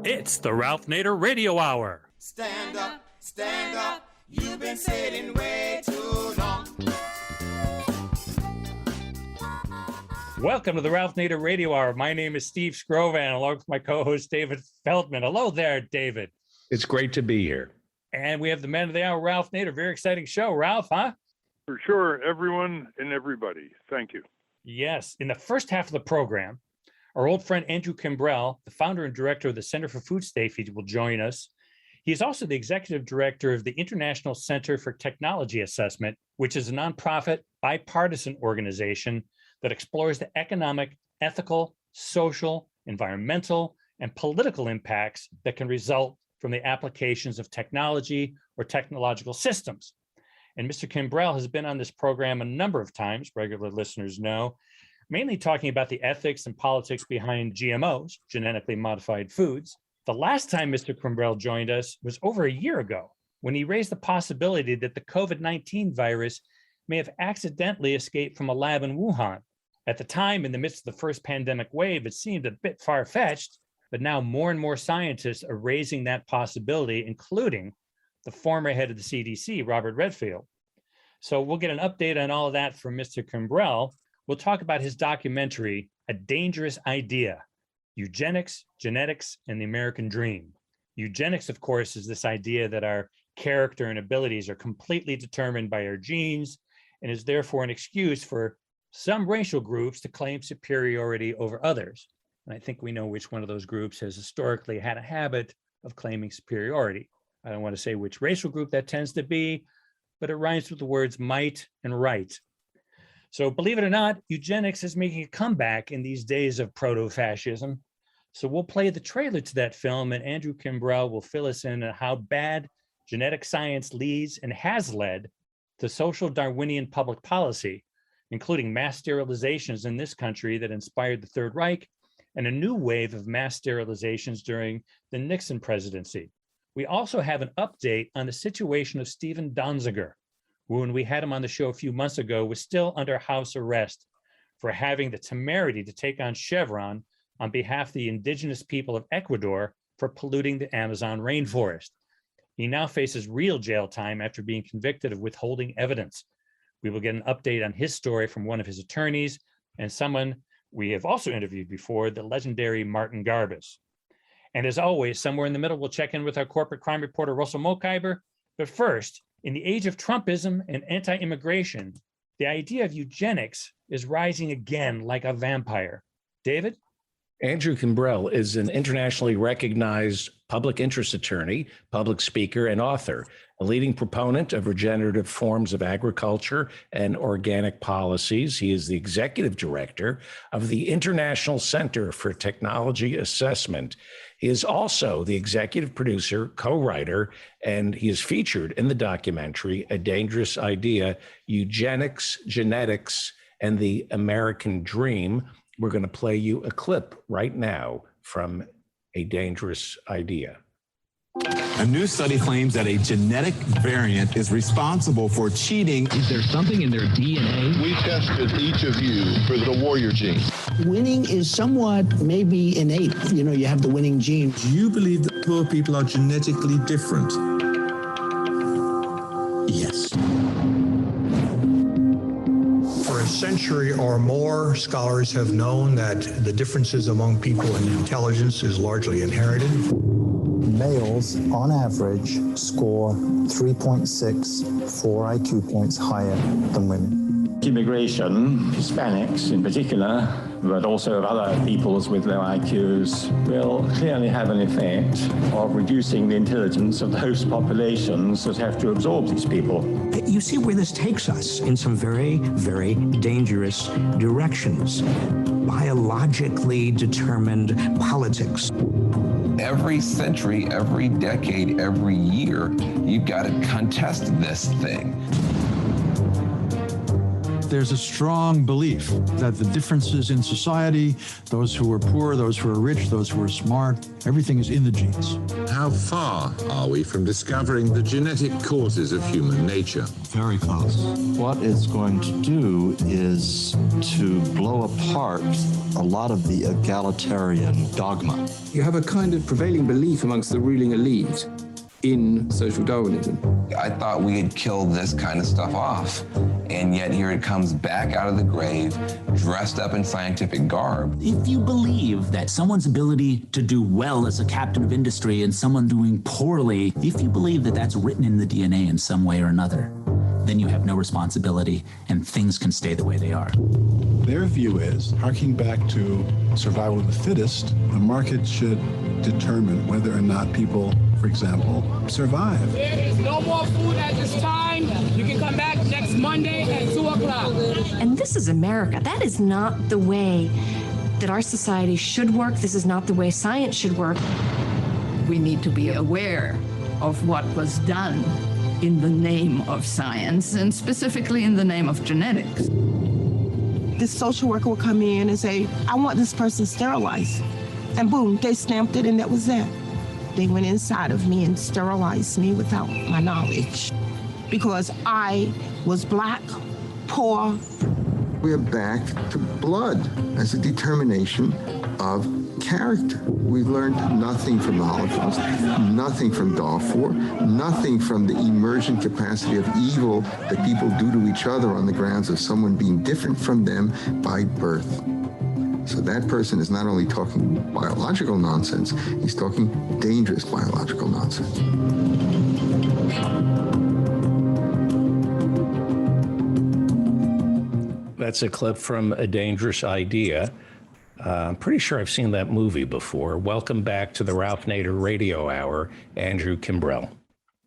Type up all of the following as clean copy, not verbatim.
It's the Ralph Nader Radio Hour. Stand up, you've been sitting way too long. Welcome to the Ralph Nader Radio Hour. My name is Steve Scrovan, along with my co-host David Feldman. Hello there, David. It's great to be here. And we have the man of the hour, Ralph Nader. Very exciting show, Ralph, huh? For sure, everyone and everybody. Thank you. Yes. In the first half of the program, our old friend Andrew Kimbrell, the founder and director of the Center for Food Safety, will join us. He is also the executive director of the International Center for Technology Assessment, which is a nonprofit, bipartisan organization that explores the economic, ethical, social, environmental, and political impacts that can result from the applications of technology or technological systems. And Mr. Kimbrell has been on this program a number of times, regular listeners know, mainly talking about the ethics and politics behind GMOs, genetically modified foods. The last time Mr. Kimbrell joined us was over a year ago, when he raised the possibility that the COVID-19 virus may have accidentally escaped from a lab in Wuhan. At the time, in the midst of the first pandemic wave, it seemed a bit far-fetched, but now more and more scientists are raising that possibility, including the former head of the CDC, Robert Redfield. So we'll get an update on all of that from Mr. Kimbrell. We'll talk about his documentary, A Dangerous Idea, Eugenics, Genetics, and the American Dream. Eugenics, of course, is this idea that our character and abilities are completely determined by our genes and is therefore an excuse for some racial groups to claim superiority over others. And I think we know which one of those groups has historically had a habit of claiming superiority. I don't want to say which racial group that tends to be, but it rhymes with the words might and right. So believe it or not, eugenics is making a comeback in these days of proto-fascism. So we'll play the trailer to that film, and Andrew Kimbrell will fill us in on how bad genetic science leads and has led to social Darwinian public policy, including mass sterilizations in this country that inspired the Third Reich and a new wave of mass sterilizations during the Nixon presidency. We also have an update on the situation of Stephen Donzinger, who, when we had him on the show a few months ago, was still under house arrest for having the temerity to take on Chevron on behalf of the indigenous people of Ecuador for polluting the Amazon rainforest. He now faces real jail time after being convicted of withholding evidence. We will get an update on his story from one of his attorneys and someone we have also interviewed before, the legendary Martin Garbus. And as always, somewhere in the middle, we'll check in with our corporate crime reporter, Russell Mokhiber. But first, in the age of Trumpism and anti-immigration, the idea of eugenics is rising again like a vampire. David? Andrew Kimbrell is an internationally recognized public interest attorney, public speaker, and author, a leading proponent of regenerative forms of agriculture and organic policies. He is the executive director of the International Center for Technology Assessment. He is also the executive producer, co-writer, and he is featured in the documentary, A Dangerous Idea, Eugenics, Genetics, and the American Dream. We're going to play you a clip right now from A Dangerous Idea. A new study claims that a genetic variant is responsible for cheating. Is there something in their DNA? We tested each of you for the warrior gene. Winning is somewhat maybe innate. You know, you have the winning gene. Do you believe that poor people are genetically different? Yes. For a century or more, scholars have known that the differences among people in intelligence is largely inherited. Males, on average, score 3.64 IQ points higher than women. Immigration, Hispanics in particular, but also of other peoples with low IQs, will clearly have an effect of reducing the intelligence of the host populations that have to absorb these people. You see where this takes us in some very, very dangerous directions. Biologically determined politics. Every century, every decade, every year, you've got to contest this thing. there's a strong belief that the differences in society, those who are poor, those who are rich, those who are smart, everything is in the genes. How far are we from discovering the genetic causes of human nature? Very close. What it's going to do is to blow apart a lot of the egalitarian dogma. You have a kind of prevailing belief amongst the ruling elite in social Darwinism. I thought we had killed this kind of stuff off, and yet here it comes back out of the grave, dressed up in scientific garb. If you believe that someone's ability to do well as a captain of industry and someone doing poorly, if you believe that that's written in the DNA in some way or another, then you have no responsibility and things can stay the way they are. Their view is, harking back to survival of the fittest, the market should determine whether or not people, for example, survive. There is no more food at this time. You can come back next Monday at 2 o'clock. And this is America. That is not the way that our society should work. This is not the way science should work. We need to be aware of what was done in the name of science, and specifically in the name of genetics. This social worker will come in and say, I want this person sterilized. And boom, they stamped it and that was that. They went inside of me and sterilized me without my knowledge. Because I was Black, poor. We're back to blood as a determination of character. We've learned nothing from the Holocaust, nothing from Darfur, nothing from the emergent capacity of evil that people do to each other on the grounds of someone being different from them by birth. So that person is not only talking biological nonsense, he's talking dangerous biological nonsense. That's a clip from A Dangerous Idea. I'm pretty sure I've seen that movie before. Welcome back to the Ralph Nader Radio Hour, Andrew Kimbrell.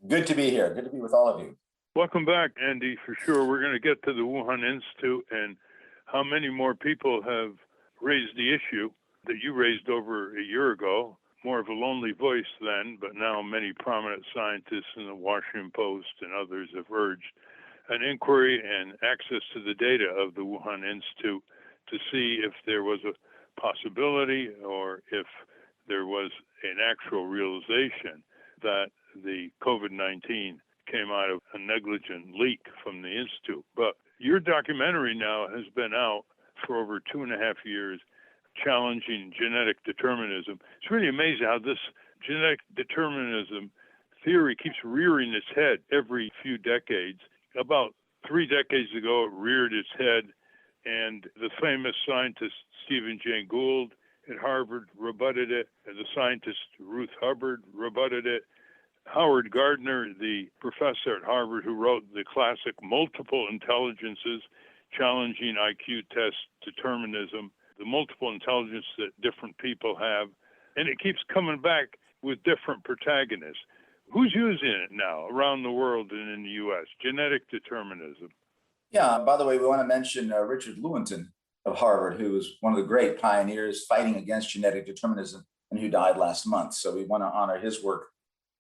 Good to be here. Good to be with all of you. Welcome back, Andy, for sure. We're going to get to the Wuhan Institute and how many more people have raised the issue that you raised over a year ago. More of a lonely voice then, but now many prominent scientists in the Washington Post and others have urged an inquiry and access to the data of the Wuhan Institute to see if there was a possibility or if there was an actual realization that the COVID-19 came out of a negligent leak from the Institute. But your documentary now has been out for over 2.5 years, challenging genetic determinism. It's really amazing how this genetic determinism theory keeps rearing its head every few decades. About 3 decades ago, it reared its head, and the famous scientist Stephen Jay Gould at Harvard rebutted it, and the scientist Ruth Hubbard rebutted it. Howard Gardner, the professor at Harvard who wrote the classic Multiple Intelligences, challenging IQ test determinism, the multiple intelligence that different people have, and it keeps coming back with different protagonists. Who's using it now around the world and in the U.S., genetic determinism? Yeah, by the way, we want to mention Richard Lewontin of Harvard, who was one of the great pioneers fighting against genetic determinism and who died last month. So we want to honor his work.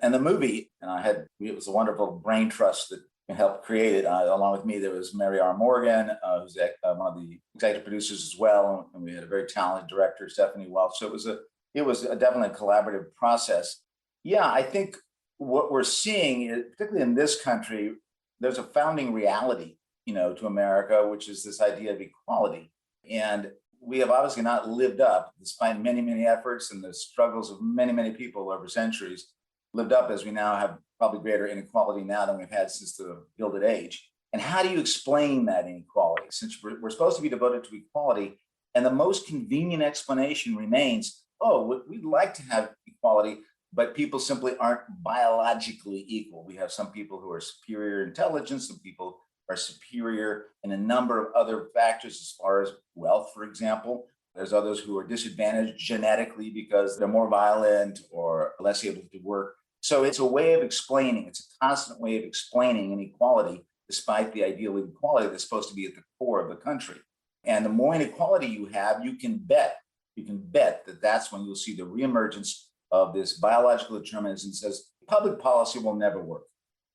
And the movie, and it was a wonderful brain trust that helped create it. Along with me, there was Mary R. Morgan, who's one of the executive producers as well. And we had a very talented director, Stephanie Welch. So it was definitely a collaborative process. Yeah, I think what we're seeing, particularly in this country, there's a founding reality, to America, which is this idea of equality. And we have obviously not lived up, despite many, many efforts and the struggles of many, many people over centuries, lived up, as we now have probably greater inequality now than we've had since the Gilded Age. And how do you explain that inequality? Since we're supposed to be devoted to equality, and the most convenient explanation remains, we'd like to have equality, but people simply aren't biologically equal. We have some people who are superior intelligence, some people are superior in a number of other factors as far as wealth, for example. There's others who are disadvantaged genetically because they're more violent or less able to work. So it's a way of explaining, it's a constant way of explaining inequality, despite the ideal equality that's supposed to be at the core of the country. And the more inequality you have, you can bet that that's when you'll see the reemergence of this biological determinism that says public policy will never work.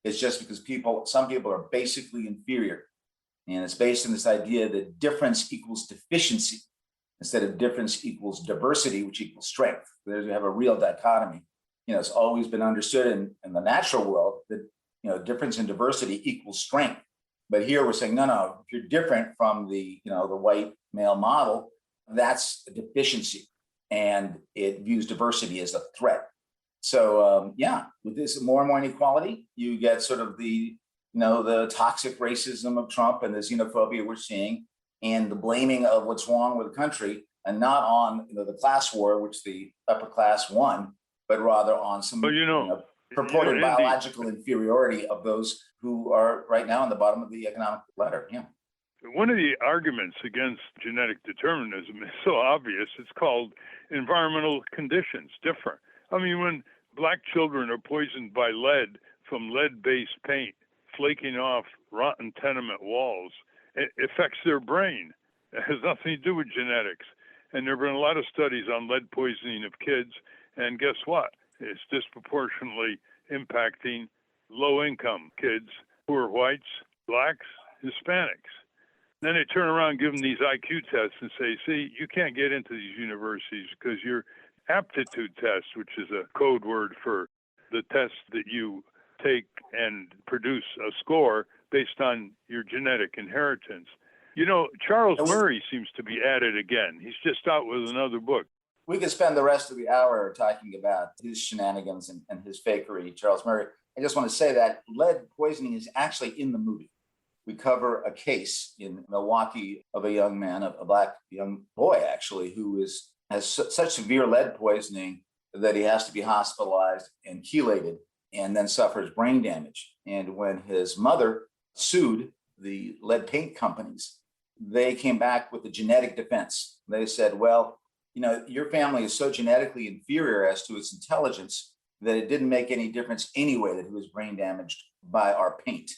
It's just because some people are basically inferior. And it's based on this idea that difference equals deficiency instead of difference equals diversity, which equals strength. There you have a real dichotomy. It's always been understood in the natural world that, difference and diversity equals strength. But here we're saying, no, if you're different from the white male model, that's a deficiency. And it views diversity as a threat. So with this more and more inequality, you get sort of the toxic racism of Trump and the xenophobia we're seeing, and the blaming of what's wrong with the country, and not on the class war, which the upper class won, but rather on some purported biological inferiority of those who are right now on the bottom of the economic ladder. Yeah. One of the arguments against genetic determinism is so obvious. It's called environmental conditions different. I mean, when black children are poisoned by lead from lead-based paint flaking off rotten tenement walls, it affects their brain. It has nothing to do with genetics. And there have been a lot of studies on lead poisoning of kids, and guess what? It's disproportionately impacting low-income kids, poor whites, blacks, Hispanics. Then they turn around and give them these IQ tests and say, see, you can't get into these universities because your aptitude test, which is a code word for the test that you take and produce a score based on your genetic inheritance. Charles Murray seems to be at it again. He's just out with another book. We could spend the rest of the hour talking about his shenanigans and his fakery, Charles Murray. I just want to say that lead poisoning is actually in the movie. We cover a case in Milwaukee of a young man, a black young boy, actually, who has such severe lead poisoning that he has to be hospitalized and chelated and then suffers brain damage. And when his mother sued the lead paint companies, they came back with a genetic defense. They said, well, your family is so genetically inferior as to its intelligence that it didn't make any difference anyway that he was brain damaged by our paint.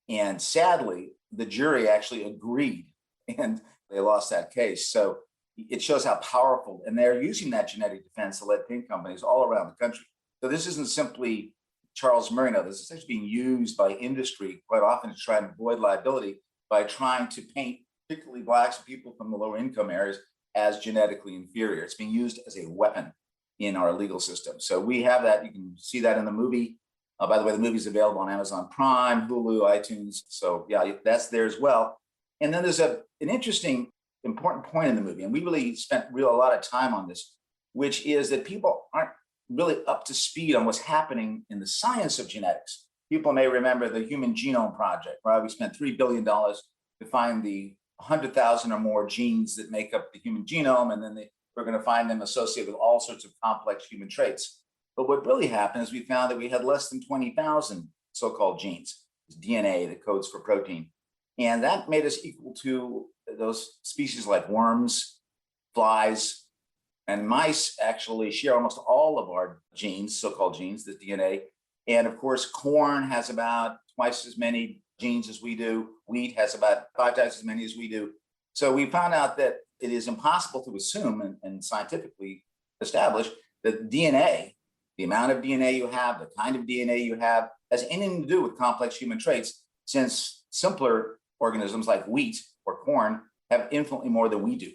And sadly, the jury actually agreed, and they lost that case. So it shows how powerful, and they're using that genetic defense, the lead paint companies, all around the country. So this isn't simply Charles Murray. No, this is actually being used by industry quite often to try and avoid liability by trying to paint particularly blacks and people from the lower income areas as genetically inferior. It's being used as a weapon in our legal system. So we have that. You can see that in the movie. By the way, the movie's available on Amazon Prime, Hulu, iTunes. So yeah, that's there as well. And then there's an interesting, important point in the movie, and we really spent a lot of time on this, which is that people aren't really up to speed on what's happening in the science of genetics. People may remember the Human Genome Project, right? We spent $3 billion to find the 100,000 or more genes that make up the human genome, and then we're going to find them associated with all sorts of complex human traits. But what really happened is we found that we had less than 20,000 so-called genes, DNA that codes for protein. And that made us equal to those species like worms, flies, and mice actually share almost all of our genes, so-called genes, the DNA. And of course, corn has about twice as many genes as we do. Wheat has about 5 times as many as we do. So we found out that it is impossible to assume and scientifically establish that DNA, the amount of DNA you have, the kind of DNA you have, has anything to do with complex human traits, since simpler organisms like wheat or corn have infinitely more than we do.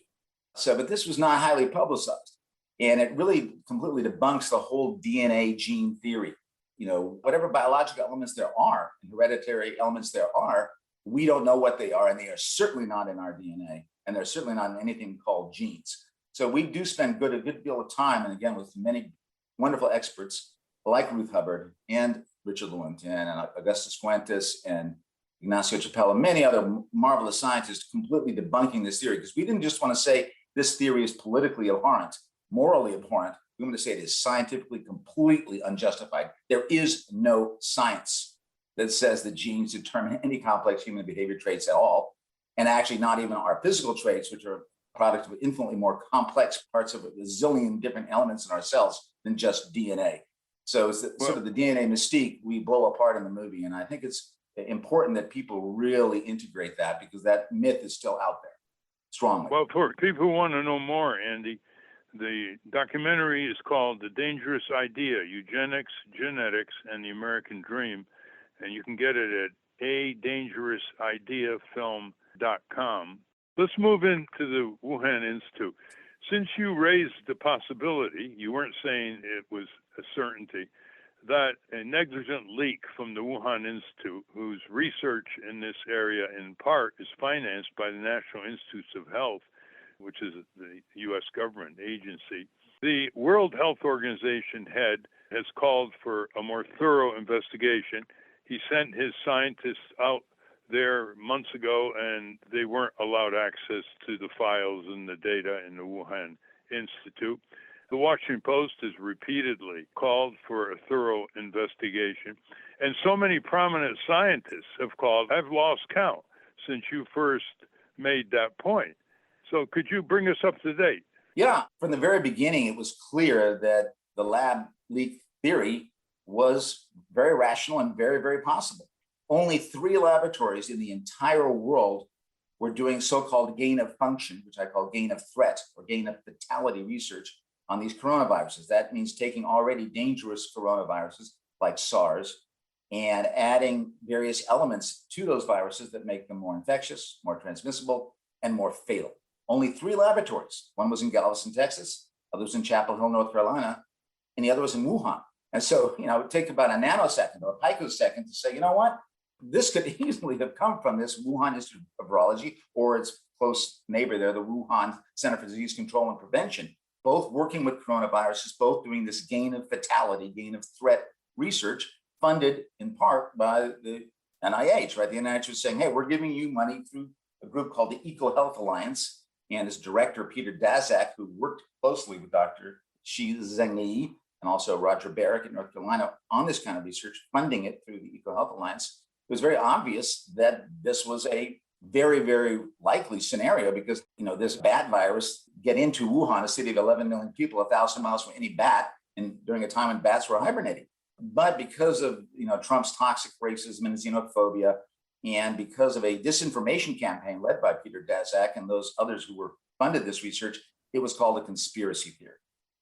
So, but this was not highly publicized. And it really completely debunks the whole DNA gene theory. Whatever biological elements there are, hereditary elements there are, we don't know what they are, and they are certainly not in our DNA, and they're certainly not in anything called genes. So we do spend a good deal of time, and again, with many wonderful experts like Ruth Hubbard and Richard Lewontin and Augustus Fuentes and Ignacio Chapela, many other marvelous scientists completely debunking this theory, because we didn't just want to say this theory is politically abhorrent, morally abhorrent. We want to say it is scientifically completely unjustified. There is no science that says that genes determine any complex human behavior traits at all, and actually not even our physical traits, which are products of infinitely more complex parts of a zillion different elements in our cells than just DNA. So it's sort of the DNA mystique we blow apart in the movie. And I think it's important that people really integrate that, because that myth is still out there strongly. Well, for people who want to know more, Andy, the documentary is called The Dangerous Idea, Eugenics, Genetics, and the American Dream. And you can get it at adangerousidea.film.com. Let's move into the Wuhan Institute. Since you raised the possibility, you weren't saying it was a certainty, that a negligent leak from the Wuhan Institute, whose research in this area in part is financed by the National Institutes of Health, which is the U.S. government agency. The World Health Organization head has called for a more thorough investigation. He sent his scientists out there months ago, and they weren't allowed access to the files and the data in the Wuhan Institute. The Washington Post has repeatedly called for a thorough investigation, and so many prominent scientists have called. I've lost count since you first made that point. So could you bring us up to date? Yeah, from the very beginning, it was clear that the lab leak theory was very rational and very, very possible. Only 3 laboratories in the entire world were doing so-called gain of function, which I call gain of threat or gain of fatality research on these coronaviruses. That means taking already dangerous coronaviruses like SARS and adding various elements to those viruses that make them more infectious, more transmissible, and more fatal. Only 3 laboratories. One was in Galveston, Texas, other was in Chapel Hill, North Carolina, and the other was in Wuhan. And so, it would take about a nanosecond or a picosecond to say, you know what? This could easily have come from this Wuhan Institute of Virology or its close neighbor there, the Wuhan Center for Disease Control and Prevention, both working with coronaviruses, both doing this gain of fatality, gain of threat research, funded in part by the NIH, right? The NIH was saying, hey, we're giving you money through a group called the EcoHealth Alliance, and its director, Peter Daszak, who worked closely with Dr. Shi Zhengyi and also Roger Barrick in North Carolina on this kind of research, funding it through the EcoHealth Alliance. It was very obvious that this was a very, very likely scenario because, this bat virus get into Wuhan, a city of 11 million people, 1,000 miles from any bat, and during a time when bats were hibernating. But because of, Trump's toxic racism and xenophobia, and because of a disinformation campaign led by Peter Daszak and those others who were funded this research, it was called a conspiracy theory.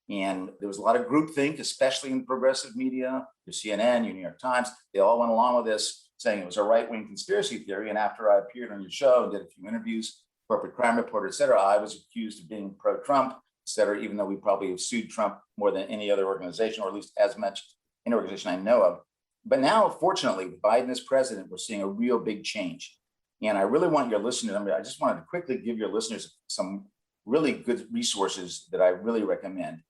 And there was a lot of groupthink, especially in progressive media, your CNN, your New York Times. They all went along with this, saying it was a right-wing conspiracy theory. And after I appeared on your show and did a few interviews, Corporate Crime Reporter, et cetera, I was accused of being pro-Trump, et cetera, even though we probably have sued Trump more than any other organization, or at least as much any organization I know of. But now, fortunately, with Biden as president, we're seeing a real big change. And I really want your listeners, I just wanted to quickly give your listeners some really good resources that I really recommend.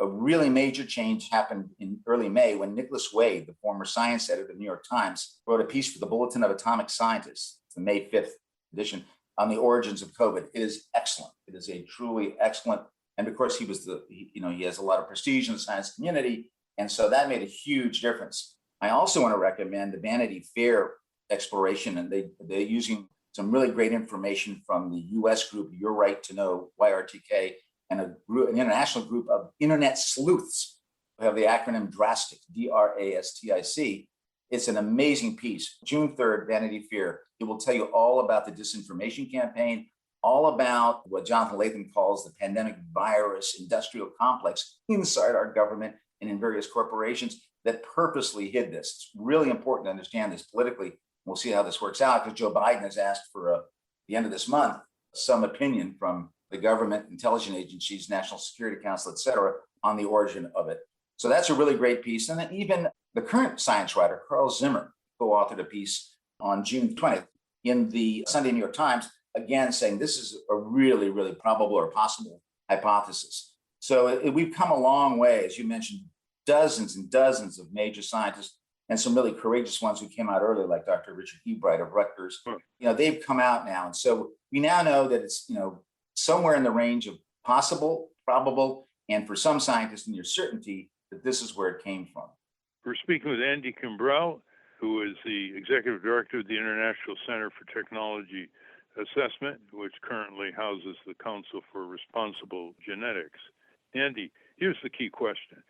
A really major change happened in early May when Nicholas Wade, the former science editor of the New York Times, wrote a piece for the Bulletin of Atomic Scientists, the May 5th edition, on the origins of COVID. It is excellent. It is a truly excellent, and of course he was he has a lot of prestige in the science community, and so that made a huge difference. I also want to recommend the Vanity Fair exploration, and they're using some really great information from the U.S. group, Your Right to Know, YRTK, and an international group of internet sleuths who have the acronym DRASTIC, DRASTIC. It's an amazing piece. June 3rd, Vanity Fair. It will tell you all about the disinformation campaign, all about what Jonathan Latham calls the pandemic virus industrial complex inside our government and in various corporations that purposely hid this. It's really important to understand this politically. We'll see how this works out because Joe Biden has asked for the end of this month some opinion from the government, intelligence agencies, National Security Council, et cetera, on the origin of it. So that's a really great piece. And then even the current science writer, Carl Zimmer, co-authored a piece on June 20th in the Sunday New York Times, again saying this is a really, really probable or possible hypothesis. So we've come a long way, as you mentioned, dozens and dozens of major scientists and some really courageous ones who came out earlier, like Dr. Richard Ebright of Rutgers. They've come out now. And so we now know that it's, somewhere in the range of possible, probable, and for some scientists near certainty that this is where it came from. We're speaking with Andy Kimbrell, who is the executive director of the International Center for Technology Assessment, which currently houses the Council for Responsible Genetics. Andy, here's the key question.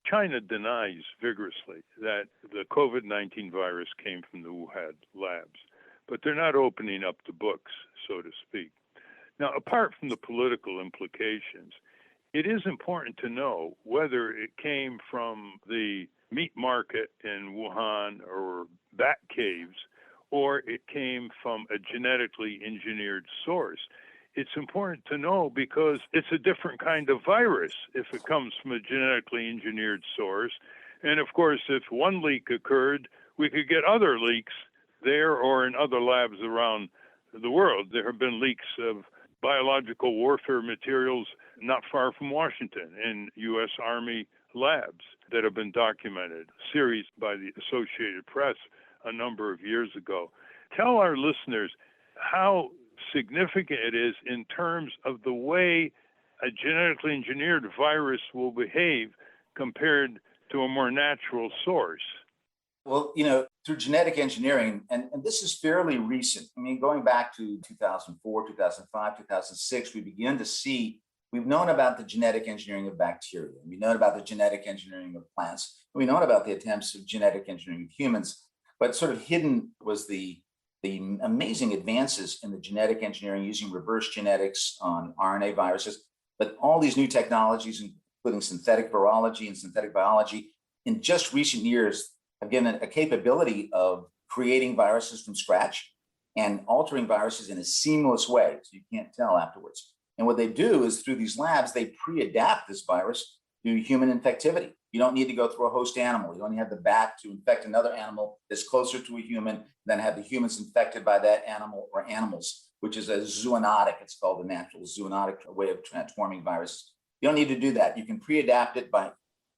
China denies vigorously that the COVID-19 virus came from the Wuhan labs, but they're not opening up the books, so to speak. Now, apart from the political implications, it is important to know whether it came from the meat market in Wuhan or bat caves, or it came from a genetically engineered source. It's important to know because it's a different kind of virus if it comes from a genetically engineered source. And of course, if one leak occurred, we could get other leaks there or in other labs around the world. There have been leaks of biological warfare materials not far from Washington in U.S. Army labs that have been documented, a series by the Associated Press a number of years ago. Tell our listeners how significant it is in terms of the way a genetically engineered virus will behave compared to a more natural source. Well, through genetic engineering, and this is fairly recent. I mean, going back to 2004, 2005, 2006, we've known about the genetic engineering of bacteria. We've known about the genetic engineering of plants. We've known about the attempts of genetic engineering of humans, but sort of hidden was the amazing advances in the genetic engineering using reverse genetics on RNA viruses, but all these new technologies, including synthetic virology and synthetic biology, in just recent years have given a capability of creating viruses from scratch and altering viruses in a seamless way, so you can't tell afterwards. And what they do is through these labs, they pre-adapt this virus to human infectivity. You don't need to go through a host animal. You don't have the bat to infect another animal that's closer to a human, then have the humans infected by that animal or animals, which is a zoonotic. It's called the natural zoonotic way of transforming viruses. You don't need to do that. You can pre-adapt it by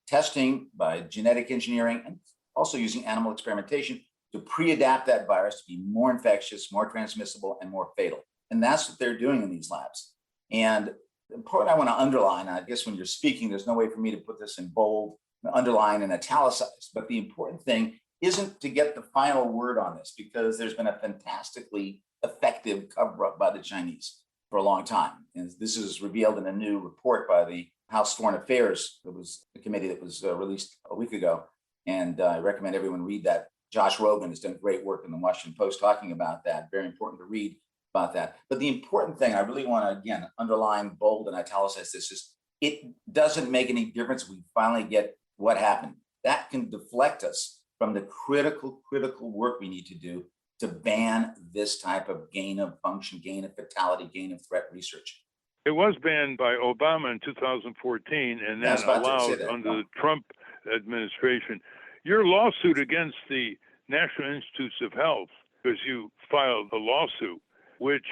testing, by genetic engineering, and also using animal experimentation to pre-adapt that virus to be more infectious, more transmissible, and more fatal. And that's what they're doing in these labs. And the part I want to underline, I guess when you're speaking, there's no way for me to put this in bold, underline, and italicized, but the important thing isn't to get the final word on this, because there's been a fantastically effective cover-up by the Chinese for a long time. And this is revealed in a new report by the House Foreign Affairs. It was a committee that was released a week ago. And I recommend everyone read that. Josh Rogan has done great work in the Washington Post talking about that. Very important to read about that. But the important thing I really want to, again, underline, bold, and italicize this is it doesn't make any difference. We finally get what happened. That can deflect us from the critical work we need to do to ban this type of gain of function, gain of fatality, gain of threat research. It was banned by Obama in 2014 and then allowed under the Trump administration. Your lawsuit against the National Institutes of Health, because you filed a lawsuit, which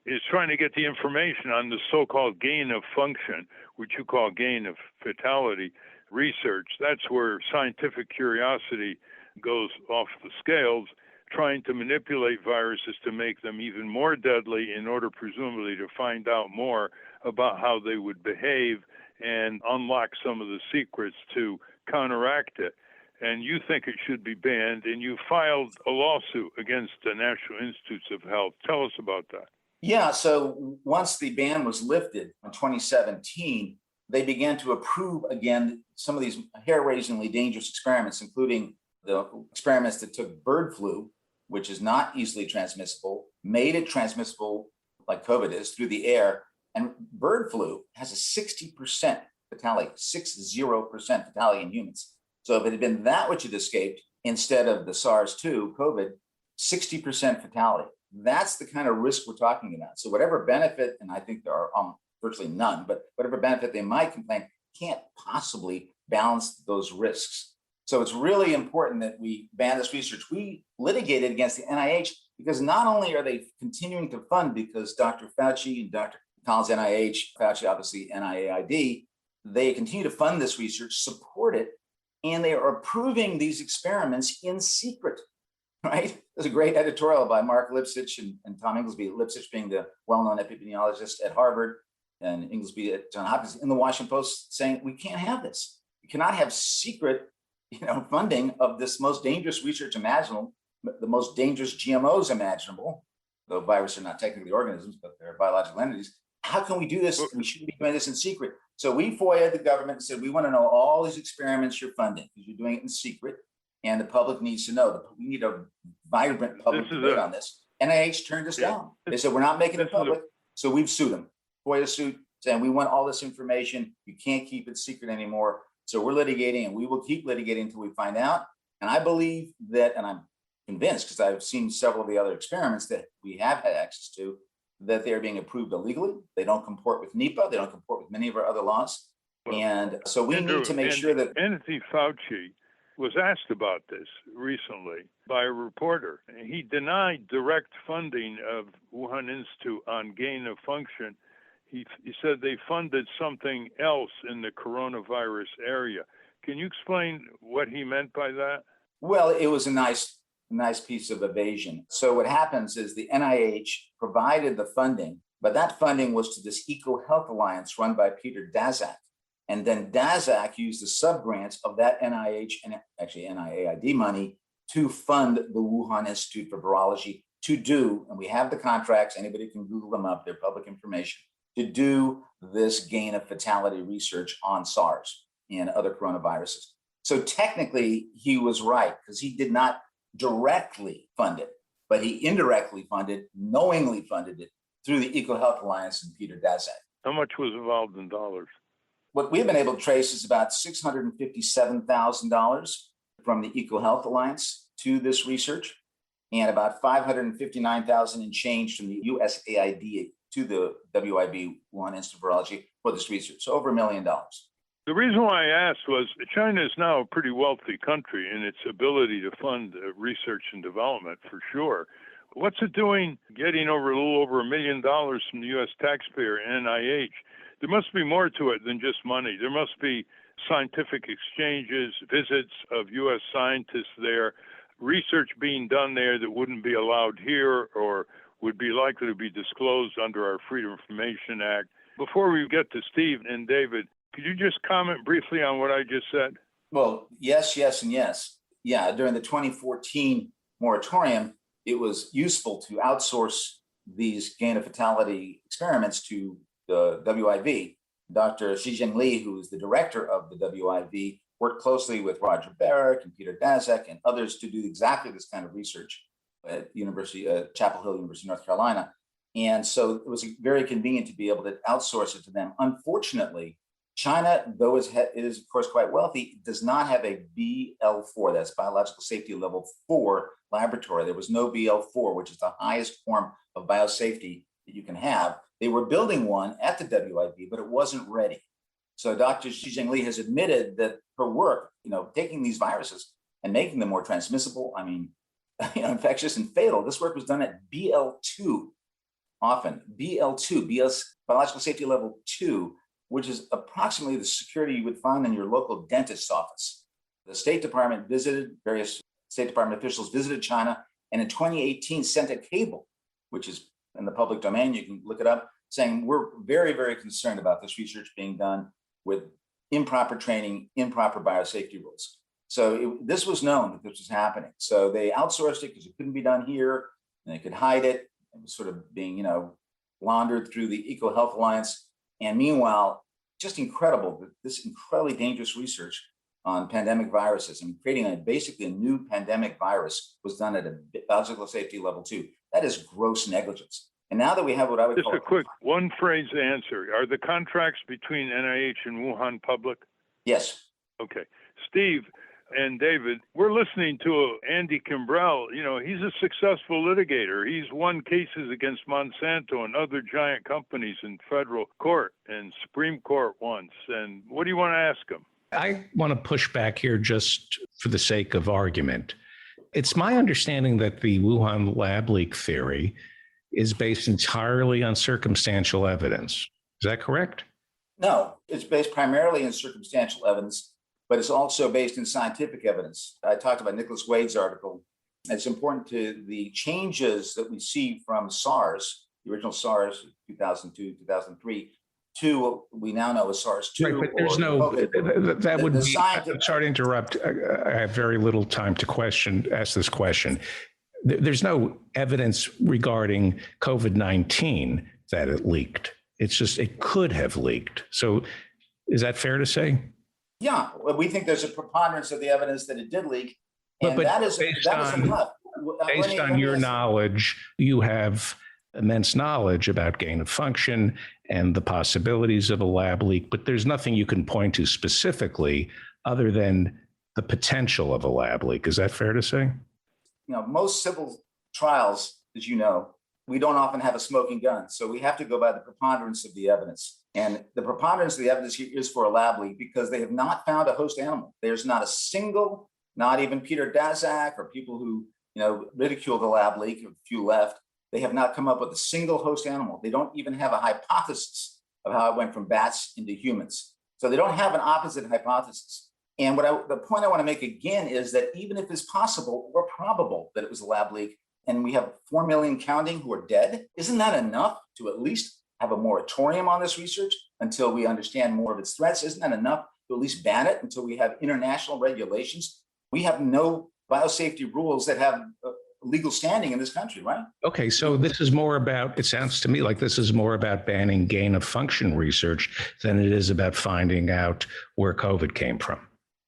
is trying to get the information on the so-called gain of function, which you call gain of fatality research. That's where scientific curiosity goes off the scales, trying to manipulate viruses to make them even more deadly in order, presumably, to find out more about how they would behave and unlock some of the secrets to counteract it. And you think it should be banned, and you filed a lawsuit against the National Institutes of Health. Tell us about that. Yeah, so once the ban was lifted in 2017, they began to approve again some of these hair-raisingly dangerous experiments, including the experiments that took bird flu, which is not easily transmissible, made it transmissible like COVID is through the air. And bird flu has a 60% fatality, 60% fatality in humans. So if it had been that which had escaped instead of the SARS-2, COVID, 60% fatality. That's the kind of risk we're talking about. So whatever benefit, and I think there are virtually none, but whatever benefit they might complain can't possibly balance those risks. So it's really important that we ban this research. We litigated against the NIH because not only are they continuing to fund, because Dr. Fauci and Dr. Collins, NIH, Fauci, obviously NIAID, they continue to fund this research, support it, and they are approving these experiments in secret, right? There's a great editorial by Mark Lipsitch and Tom Inglesby, Lipsitch being the well-known epidemiologist at Harvard and Inglesby at Johns Hopkins, in the Washington Post saying, we can't have this. We cannot have secret funding of this most dangerous research imaginable, the most dangerous GMOs imaginable, though viruses are not technically organisms, but they're biological entities. How can we do this? We shouldn't be doing this in secret. So we FOIA'd the government and said, we want to know all these experiments you're funding because you're doing it in secret, and the public needs to know. We need a vibrant public debate on this. NIH turned us down. They said, we're not making it public. So we've sued them. FOIA suit saying, we want all this information. You can't keep it secret anymore. So we're litigating, and we will keep litigating until we find out. And I believe that, and I'm convinced, because I've seen several of the other experiments that we have had access to, that they're being approved illegally. They don't comport with NEPA. They don't comport with many of our other laws. And so we need to make sure that Anthony Fauci was asked about this recently by a reporter. He denied direct funding of Wuhan Institute on gain of function. He said they funded something else in the coronavirus area. Can you explain what he meant by that? Well, it was a nice piece of evasion. So what happens is the NIH provided the funding, but that funding was to this EcoHealth Alliance run by Peter Daszak. And then Daszak used the subgrants of that NIH and actually NIAID money to fund the Wuhan Institute for Virology to do, and we have the contracts, anybody can Google them up, they're public information, to do this gain of fatality research on SARS and other coronaviruses. So technically he was right, because he did not directly fund it, but he indirectly funded, knowingly funded it through the EcoHealth Alliance and Peter Daszak. How much was involved in dollars? What we've been able to trace is about $657,000 from the EcoHealth Alliance to this research, and about $559,000 in change from the USAID to the WIV, Wuhan Institute for Virology, for this research. So over $1 million. The reason why I asked was China is now a pretty wealthy country in its ability to fund research and development, for sure. What's it doing getting over a little over $1 million from the U.S. taxpayer and NIH? There must be more to it than just money. There must be scientific exchanges, visits of U.S. scientists there, research being done there that wouldn't be allowed here or would be likely to be disclosed under our Freedom of Information Act. Before we get to Steve and David, could you just comment briefly on what I just said? Well, yes, yes, and yes. Yeah, during the 2014 moratorium, it was useful to outsource these gain of fatality experiments to the WIV. Dr. Xizheng Li, who is the director of the WIV, worked closely with Roger Barrick and Peter Daszak and others to do exactly this kind of research at Chapel Hill University, North Carolina. And so it was very convenient to be able to outsource it to them. Unfortunately, China, though it is of course quite wealthy, does not have a BL4, that's Biological Safety Level 4 laboratory. There was no BL4, which is the highest form of biosafety that you can have. They were building one at the WIV, but it wasn't ready. So Dr. Xizheng Li has admitted that her work, taking these viruses and making them more transmissible, infectious and fatal, this work was done at BL2, often. BL2, Biological Safety Level 2, which is approximately the security you would find in your local dentist's office. The State Department various State Department officials visited China, and in 2018 sent a cable, which is in the public domain, you can look it up, saying we're very, very concerned about this research being done with improper training, improper biosafety rules. So this was known that this was happening. So they outsourced it because it couldn't be done here, and they could hide it. It was sort of being, laundered through the EcoHealth Alliance. And meanwhile, just incredible that this incredibly dangerous research on pandemic viruses and creating basically a new pandemic virus was done at a biological safety level 2. That is gross negligence. And now that we have what I would call— Just a quick one-phrase answer. Are the contracts between NIH and Wuhan public? Yes. Okay. Steve and David, we're listening to Andy Kimbrell. He's a successful litigator. He's won cases against Monsanto and other giant companies in federal court and Supreme Court once. And what do you want to ask him? I want to push back here just for the sake of argument. It's my understanding that the Wuhan lab leak theory is based entirely on circumstantial evidence. Is that correct? No, it's based primarily in circumstantial evidence, but it's also based in scientific evidence. I talked about Nicholas Wade's article. It's important to the changes that we see from SARS, the original SARS, 2002, 2003, to what we now know as SARS-2. Right, but there's that would be, I'm sorry to interrupt. I have very little time to ask this question. There's no evidence regarding COVID-19 that it leaked. It's just, it could have leaked. So is that fair to say? Yeah, well, we think there's a preponderance of the evidence that it did leak. And but that is enough. Based on your knowledge, you have immense knowledge about gain of function and the possibilities of a lab leak, but there's nothing you can point to specifically other than the potential of a lab leak. Is that fair to say? most civil trials, as you know, we don't often have a smoking gun. So we have to go by the preponderance of the evidence. And the preponderance of the evidence here is for a lab leak because they have not found a host animal. There's not a single, not even Peter Daszak or people who, ridicule the lab leak, a few left. They have not come up with a single host animal. They don't even have a hypothesis of how it went from bats into humans. So they don't have an opposite hypothesis. And the point I want to make again is that even if it's possible or probable that it was a lab leak, and we have 4 million counting who are dead, isn't that enough to at least have a moratorium on this research until we understand more of its threats? Isn't that enough to at least ban it until we have international regulations? We have no biosafety rules that have legal standing in this country, right? Okay, so this is more about, it sounds to me like this is more about banning gain of function research than it is about finding out where COVID came from.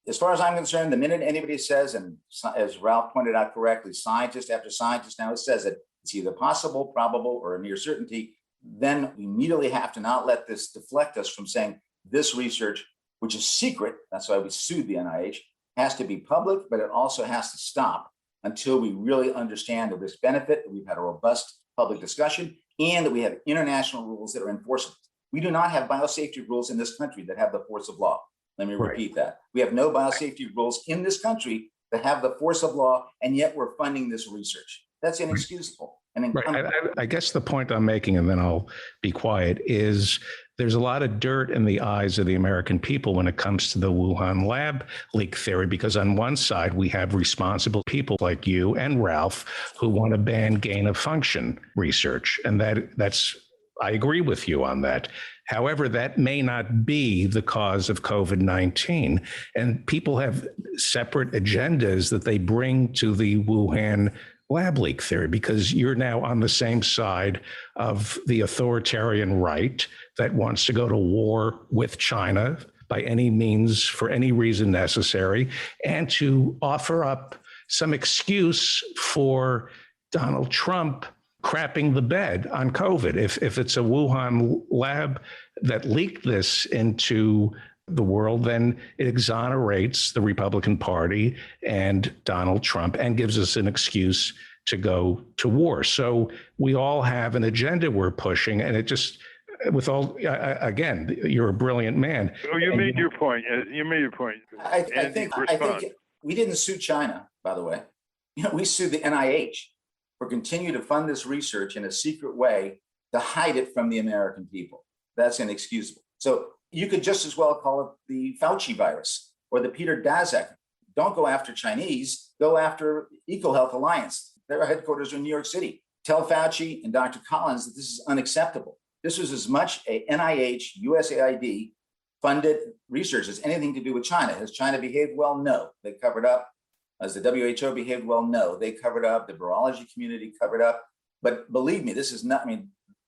As far as I'm concerned, the minute anybody says, and as Ralph pointed out correctly, scientist after scientist now says it, it's either possible, probable, or a near certainty, then we immediately have to not let this deflect us from saying this research, which is secret, that's why we sued the NIH, has to be public, but it also has to stop until we really understand the risk benefit, that we've had a robust public discussion, and that we have international rules that are enforceable. We do not have biosafety rules in this country that have the force of law. Let me repeat that. We have no biosafety rules in this country that have the force of law, and yet we're funding this research. That's inexcusable. And I guess the point I'm making, and then I'll be quiet, is there's a lot of dirt in the eyes of the American people when it comes to the Wuhan Lab leak theory, because on one side, we have responsible people like you and Ralph who want to ban gain of function research. And that's I agree with you on that. However, that may not be the cause of COVID-19. And people have separate agendas that they bring to the Wuhan lab leak theory, because you're now on the same side of the authoritarian right that wants to go to war with China by any means, for any reason necessary, and to offer up some excuse for Donald Trump crapping the bed on COVID. If it's a Wuhan lab that leaked this into the world, then it exonerates the Republican Party and Donald Trump and gives us an excuse to go to war. So we all have an agenda we're pushing, and it just, with all, again, you're a brilliant man. Oh, you made your point. You made your point. I think we didn't sue China, by the way. We sued the NIH for continuing to fund this research in a secret way to hide it from the American people. That's inexcusable. So you could just as well call it the Fauci virus or the Peter Daszak. Don't go after Chinese, go after EcoHealth Alliance. Their headquarters are in New York City. Tell Fauci and Dr. Collins that this is unacceptable. This was as much a NIH, USAID funded research as anything to do with China. Has China behaved well? No. They covered up. Has the WHO behaved well? No. They covered up. The virology community covered up. But believe me, this is not,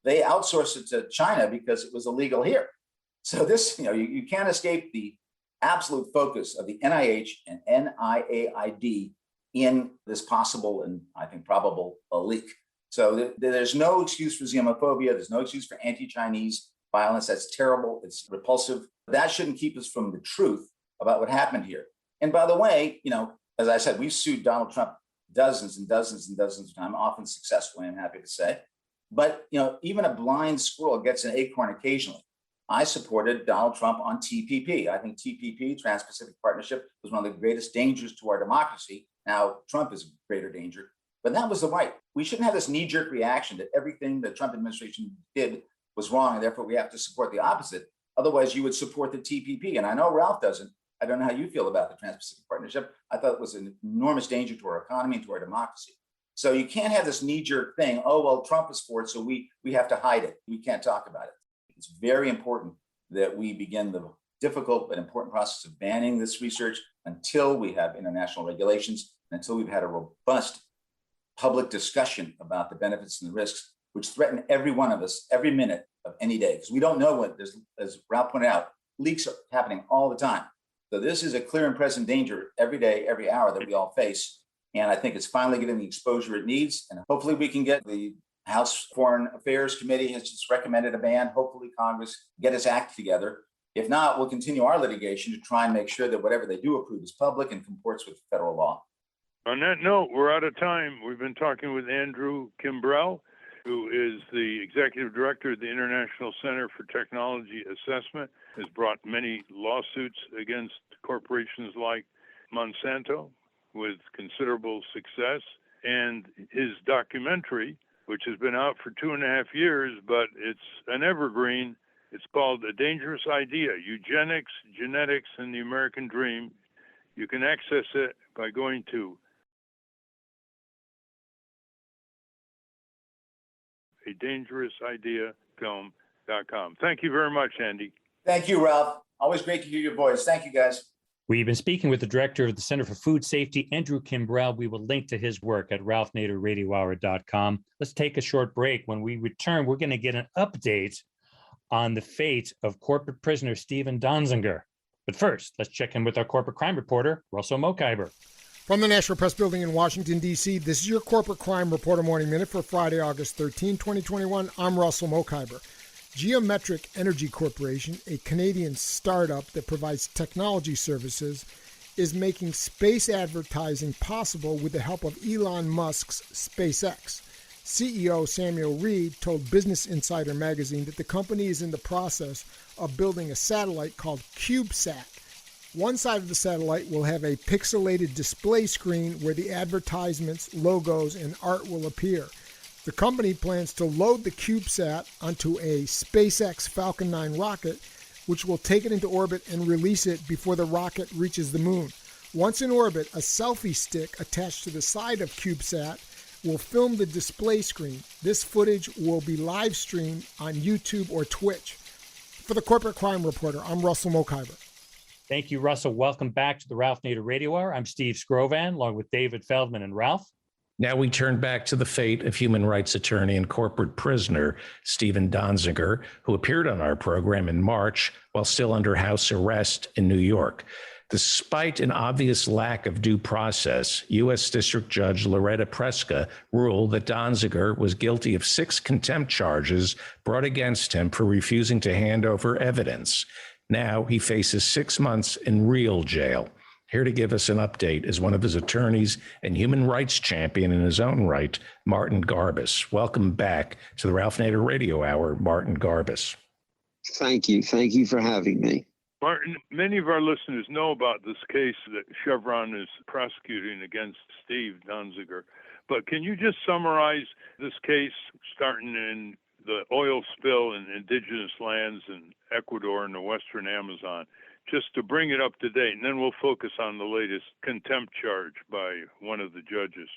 they outsourced it to China because it was illegal here. So this, you can't escape the absolute focus of the NIH and NIAID in this possible and I think probable leak. So there's no excuse for xenophobia. There's no excuse for anti-Chinese violence. That's terrible. It's repulsive. That shouldn't keep us from the truth about what happened here. And by the way, as I said, we've sued Donald Trump dozens and dozens and dozens of times, often successfully, I'm happy to say. But even a blind squirrel gets an acorn occasionally. I supported Donald Trump on TPP. I think TPP, Trans-Pacific Partnership, was one of the greatest dangers to our democracy. Now, Trump is a greater danger, but that was the right. We shouldn't have this knee-jerk reaction that everything the Trump administration did was wrong, and therefore we have to support the opposite. Otherwise, you would support the TPP. And I know Ralph doesn't. I don't know how you feel about the Trans-Pacific Partnership. I thought it was an enormous danger to our economy and to our democracy. So you can't have this knee-jerk thing, oh, well, Trump is for it, so we have to hide it. We can't talk about it. It's very important that we begin the difficult but important process of banning this research until we have international regulations, until we've had a robust public discussion about the benefits and the risks, which threaten every one of us every minute of any day. Because we don't know what, as Ralph pointed out, leaks are happening all the time. So this is a clear and present danger every day, every hour that we all face. And I think it's finally getting the exposure it needs. And hopefully we can get the House Foreign Affairs Committee has just recommended a ban. Hopefully Congress get its act together. If not, we'll continue our litigation to try and make sure that whatever they do approve is public and comports with federal law. On that note, we're out of time. We've been talking with Andrew Kimbrell, who is the executive director of the International Center for Technology Assessment, has brought many lawsuits against corporations like Monsanto with considerable success. And his documentary, which has been out for 2.5 years, but it's an evergreen. It's called A Dangerous Idea, Eugenics, Genetics, and the American Dream. You can access it by going to adangerousideafilm.com. Thank you very much, Andy. Thank you, Ralph. Always great to hear your voice. Thank you, guys. We've been speaking with the director of the Center for Food Safety, Andrew Kimbrell. We will link to his work at ralphnaderradiohour.com. Let's take a short break. When we return, we're going to get an update on the fate of corporate prisoner Stephen Donzinger. But first, let's check in with our corporate crime reporter, Russell Mokhiber. From the National Press Building in Washington, D.C., this is your Corporate Crime Reporter Morning Minute for Friday, August 13, 2021. I'm Russell Mokhiber. Geometric Energy Corporation, a Canadian startup that provides technology services, is making space advertising possible with the help of Elon Musk's SpaceX. CEO Samuel Reed told Business Insider magazine that the company is in the process of building a satellite called CubeSat. One side of the satellite will have a pixelated display screen where the advertisements, logos, and art will appear. The company plans to load the CubeSat onto a SpaceX Falcon 9 rocket, which will take it into orbit and release it before the rocket reaches the moon. Once in orbit, a selfie stick attached to the side of CubeSat will film the display screen. This footage will be live streamed on YouTube or Twitch. For the Corporate Crime Reporter, I'm Russell Mokhiber. Thank you, Russell. Welcome back to the Ralph Nader Radio Hour. I'm Steve Scrovan, along with David Feldman and Ralph. Now we turn back to the fate of human rights attorney and corporate prisoner Stephen Donzinger, who appeared on our program in March while still under house arrest in New York. Despite an obvious lack of due process, U.S. District Judge Loretta Preska ruled that Donzinger was guilty of 6 contempt charges brought against him for refusing to hand over evidence. Now he faces 6 months in real jail. Here to give us an update is one of his attorneys and human rights champion in his own right, Martin Garbus. Welcome back to the Ralph Nader Radio Hour, Martin Garbus. Thank you. Thank you for having me. Martin, many of our listeners know about this case that Chevron is prosecuting against Steve Donzinger. But can you just summarize this case, starting in the oil spill in indigenous lands in Ecuador and the Western Amazon, just to bring it up to date, and then we'll focus on the latest contempt charge by one of the judges.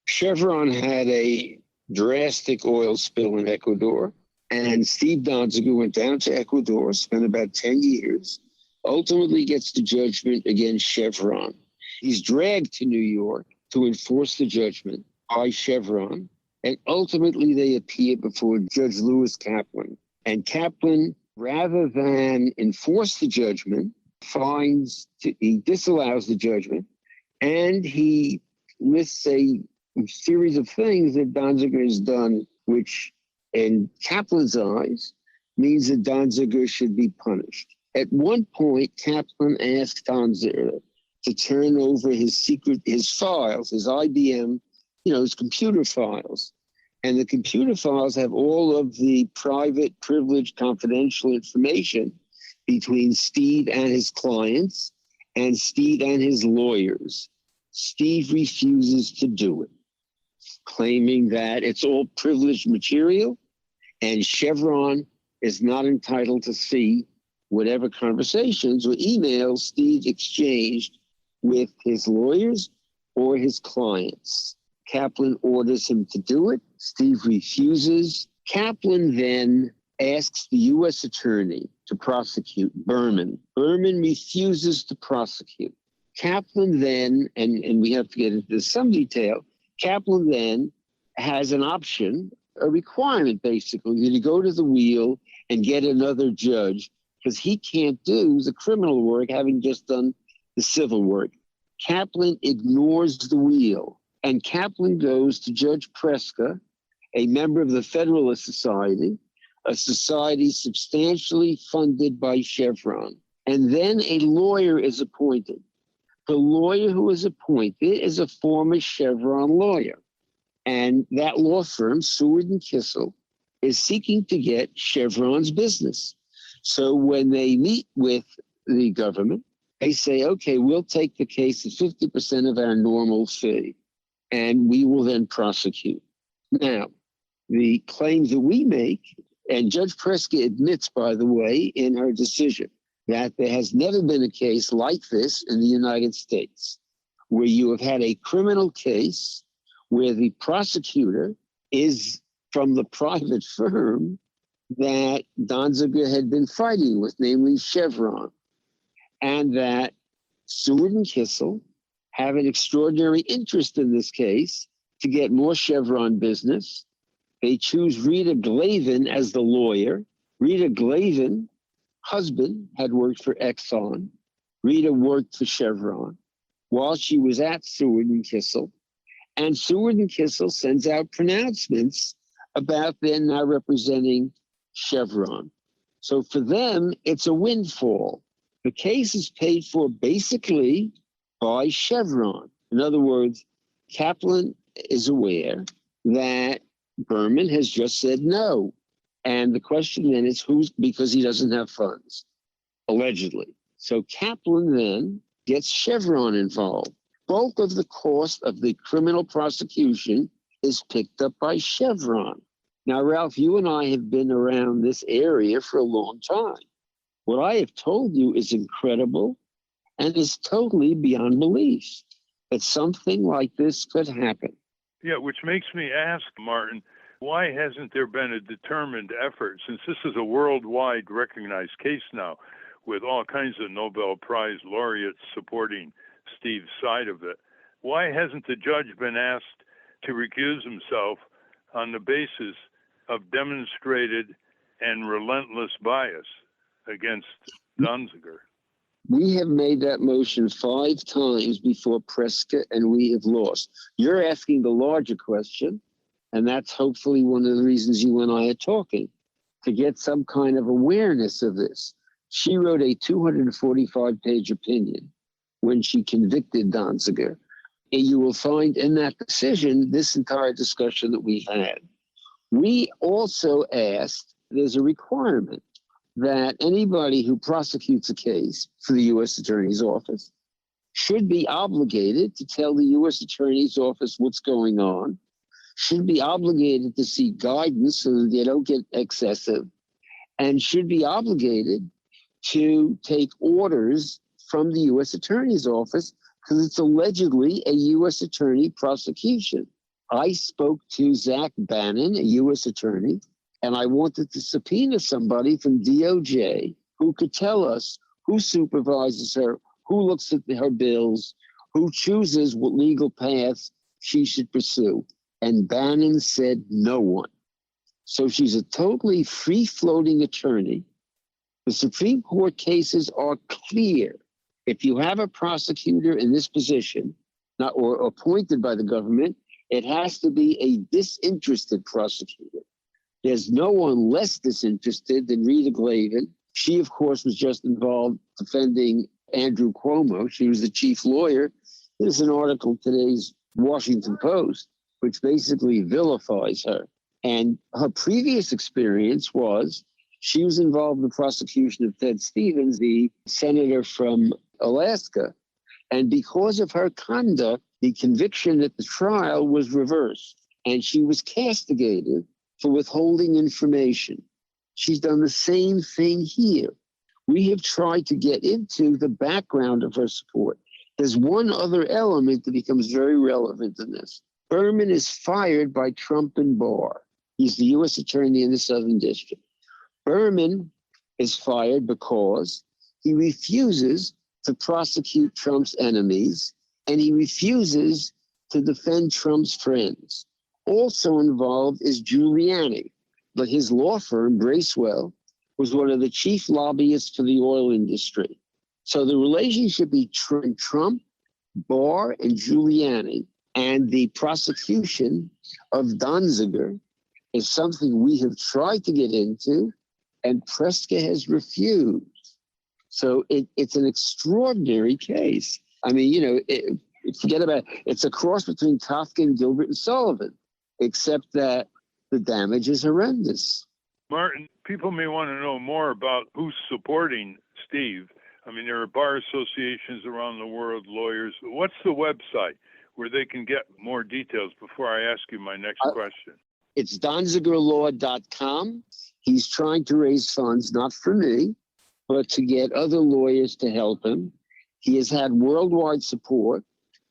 Chevron had a drastic oil spill in Ecuador, and Steve Donziger went down to Ecuador, spent about 10 years, ultimately gets the judgment against Chevron. He's dragged to New York to enforce the judgment by Chevron, and ultimately they appear before Judge Lewis Kaplan. And Kaplan, rather than enforce the judgment, he disallows the judgment, and he lists a series of things that Donziger has done, which in Kaplan's eyes means that Donziger should be punished. At one point, Kaplan asked Donziger to turn over his files, his IBM, his computer files. And the computer files have all of the private, privileged, confidential information between Steve and his clients and Steve and his lawyers. Steve refuses to do it, claiming that it's all privileged material and Chevron is not entitled to see whatever conversations or emails Steve exchanged with his lawyers or his clients. Kaplan orders him to do it. Steve refuses. Kaplan then asks the U.S. attorney to prosecute Berman. Berman refuses to prosecute. Kaplan then, and we have to get into some detail, Kaplan then has an option, a requirement basically, to go to the wheel and get another judge because he can't do the criminal work having just done the civil work. Kaplan ignores the wheel. And Kaplan goes to Judge Preska, a member of the Federalist Society, a society substantially funded by Chevron. And then a lawyer is appointed. The lawyer who was appointed is a former Chevron lawyer. And that law firm, Seward and Kissel, is seeking to get Chevron's business. So when they meet with the government, they say, okay, we'll take the case at 50% of our normal fee, and we will then prosecute. Now, the claims that we make, and Judge Prescott admits, by the way, in her decision, that there has never been a case like this in the United States, where you have had a criminal case where the prosecutor is from the private firm that Donzinger had been fighting with, namely Chevron, and that Seward and Kissel have an extraordinary interest in this case to get more Chevron business. They choose Rita Glavin as the lawyer. Rita Glavin, husband, had worked for Exxon. Rita worked for Chevron while she was at Seward and Kissel. And Seward and Kissel sends out pronouncements about their now representing Chevron. So for them, it's a windfall. The case is paid for basically by Chevron. In other words, Kaplan is aware that Berman has just said no. And the question then is who's, because he doesn't have funds, allegedly. So Kaplan then gets Chevron involved. Bulk of the cost of the criminal prosecution is picked up by Chevron. Now, Ralph, you and I have been around this area for a long time. What I have told you is incredible and is totally beyond belief that something like this could happen. Yeah, which makes me ask, Martin, why hasn't there been a determined effort, since this is a worldwide recognized case now, with all kinds of Nobel Prize laureates supporting Steve's side of it, why hasn't the judge been asked to recuse himself on the basis of demonstrated and relentless bias against Donziger? We have made that motion 5 times before Prescott, and we have lost. You're asking the larger question, and that's hopefully one of the reasons you and I are talking, to get some kind of awareness of this. She wrote a 245-page opinion when she convicted Donziger. And you will find in that decision this entire discussion that we had. We also asked, there's a requirement that anybody who prosecutes a case for the U.S. Attorney's Office should be obligated to tell the U.S. Attorney's Office what's going on, should be obligated to seek guidance so that they don't get excessive, and should be obligated to take orders from the U.S. Attorney's Office because it's allegedly a U.S. Attorney prosecution. I spoke to Zach Bannon, a U.S. Attorney, and I wanted to subpoena somebody from DOJ who could tell us who supervises her, who looks at her bills, who chooses what legal paths she should pursue. And Bannon said no one. So she's a totally free-floating attorney. The Supreme Court cases are clear. If you have a prosecutor in this position, not or appointed by the government, it has to be a disinterested prosecutor. There's no one less disinterested than Rita Glavin. She, of course, was just involved defending Andrew Cuomo. She was the chief lawyer. There's an article in today's Washington Post, which basically vilifies her. And her previous experience was she was involved in the prosecution of Ted Stevens, the senator from Alaska. And because of her conduct, the conviction at the trial was reversed. And she was castigated for withholding information. She's done the same thing here. We have tried to get into the background of her support. There's one other element that becomes very relevant in this. Berman is fired by Trump and Barr. He's the U.S. attorney in the Southern District. Berman is fired because he refuses to prosecute Trump's enemies, and he refuses to defend Trump's friends. Also involved is Giuliani, but his law firm, Bracewell, was one of the chief lobbyists for the oil industry. So the relationship between Trump, Barr, and Giuliani and the prosecution of Donziger is something we have tried to get into, and Prescott has refused. So it's an extraordinary case. I mean, forget about it. It's a cross between Kafka, Gilbert, and Sullivan, except that the damage is horrendous. Martin, people may want to know more about who's supporting Steve. I mean, there are bar associations around the world, lawyers. What's the website where they can get more details before I ask you my next question? It's donzingerlaw.com. He's trying to raise funds, not for me, but to get other lawyers to help him. He has had worldwide support.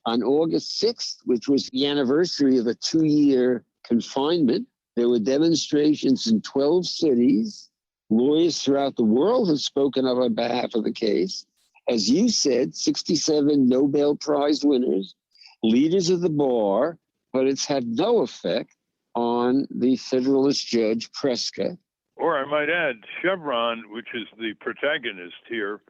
On August 6th, which was the anniversary of a 2-year confinement, there were demonstrations in 12 cities. Lawyers throughout the world have spoken up on behalf of the case. As you said, 67 Nobel Prize winners, leaders of the bar, but it's had no effect on the Federalist Judge Preska. Or I might add, Chevron, which is the protagonist here,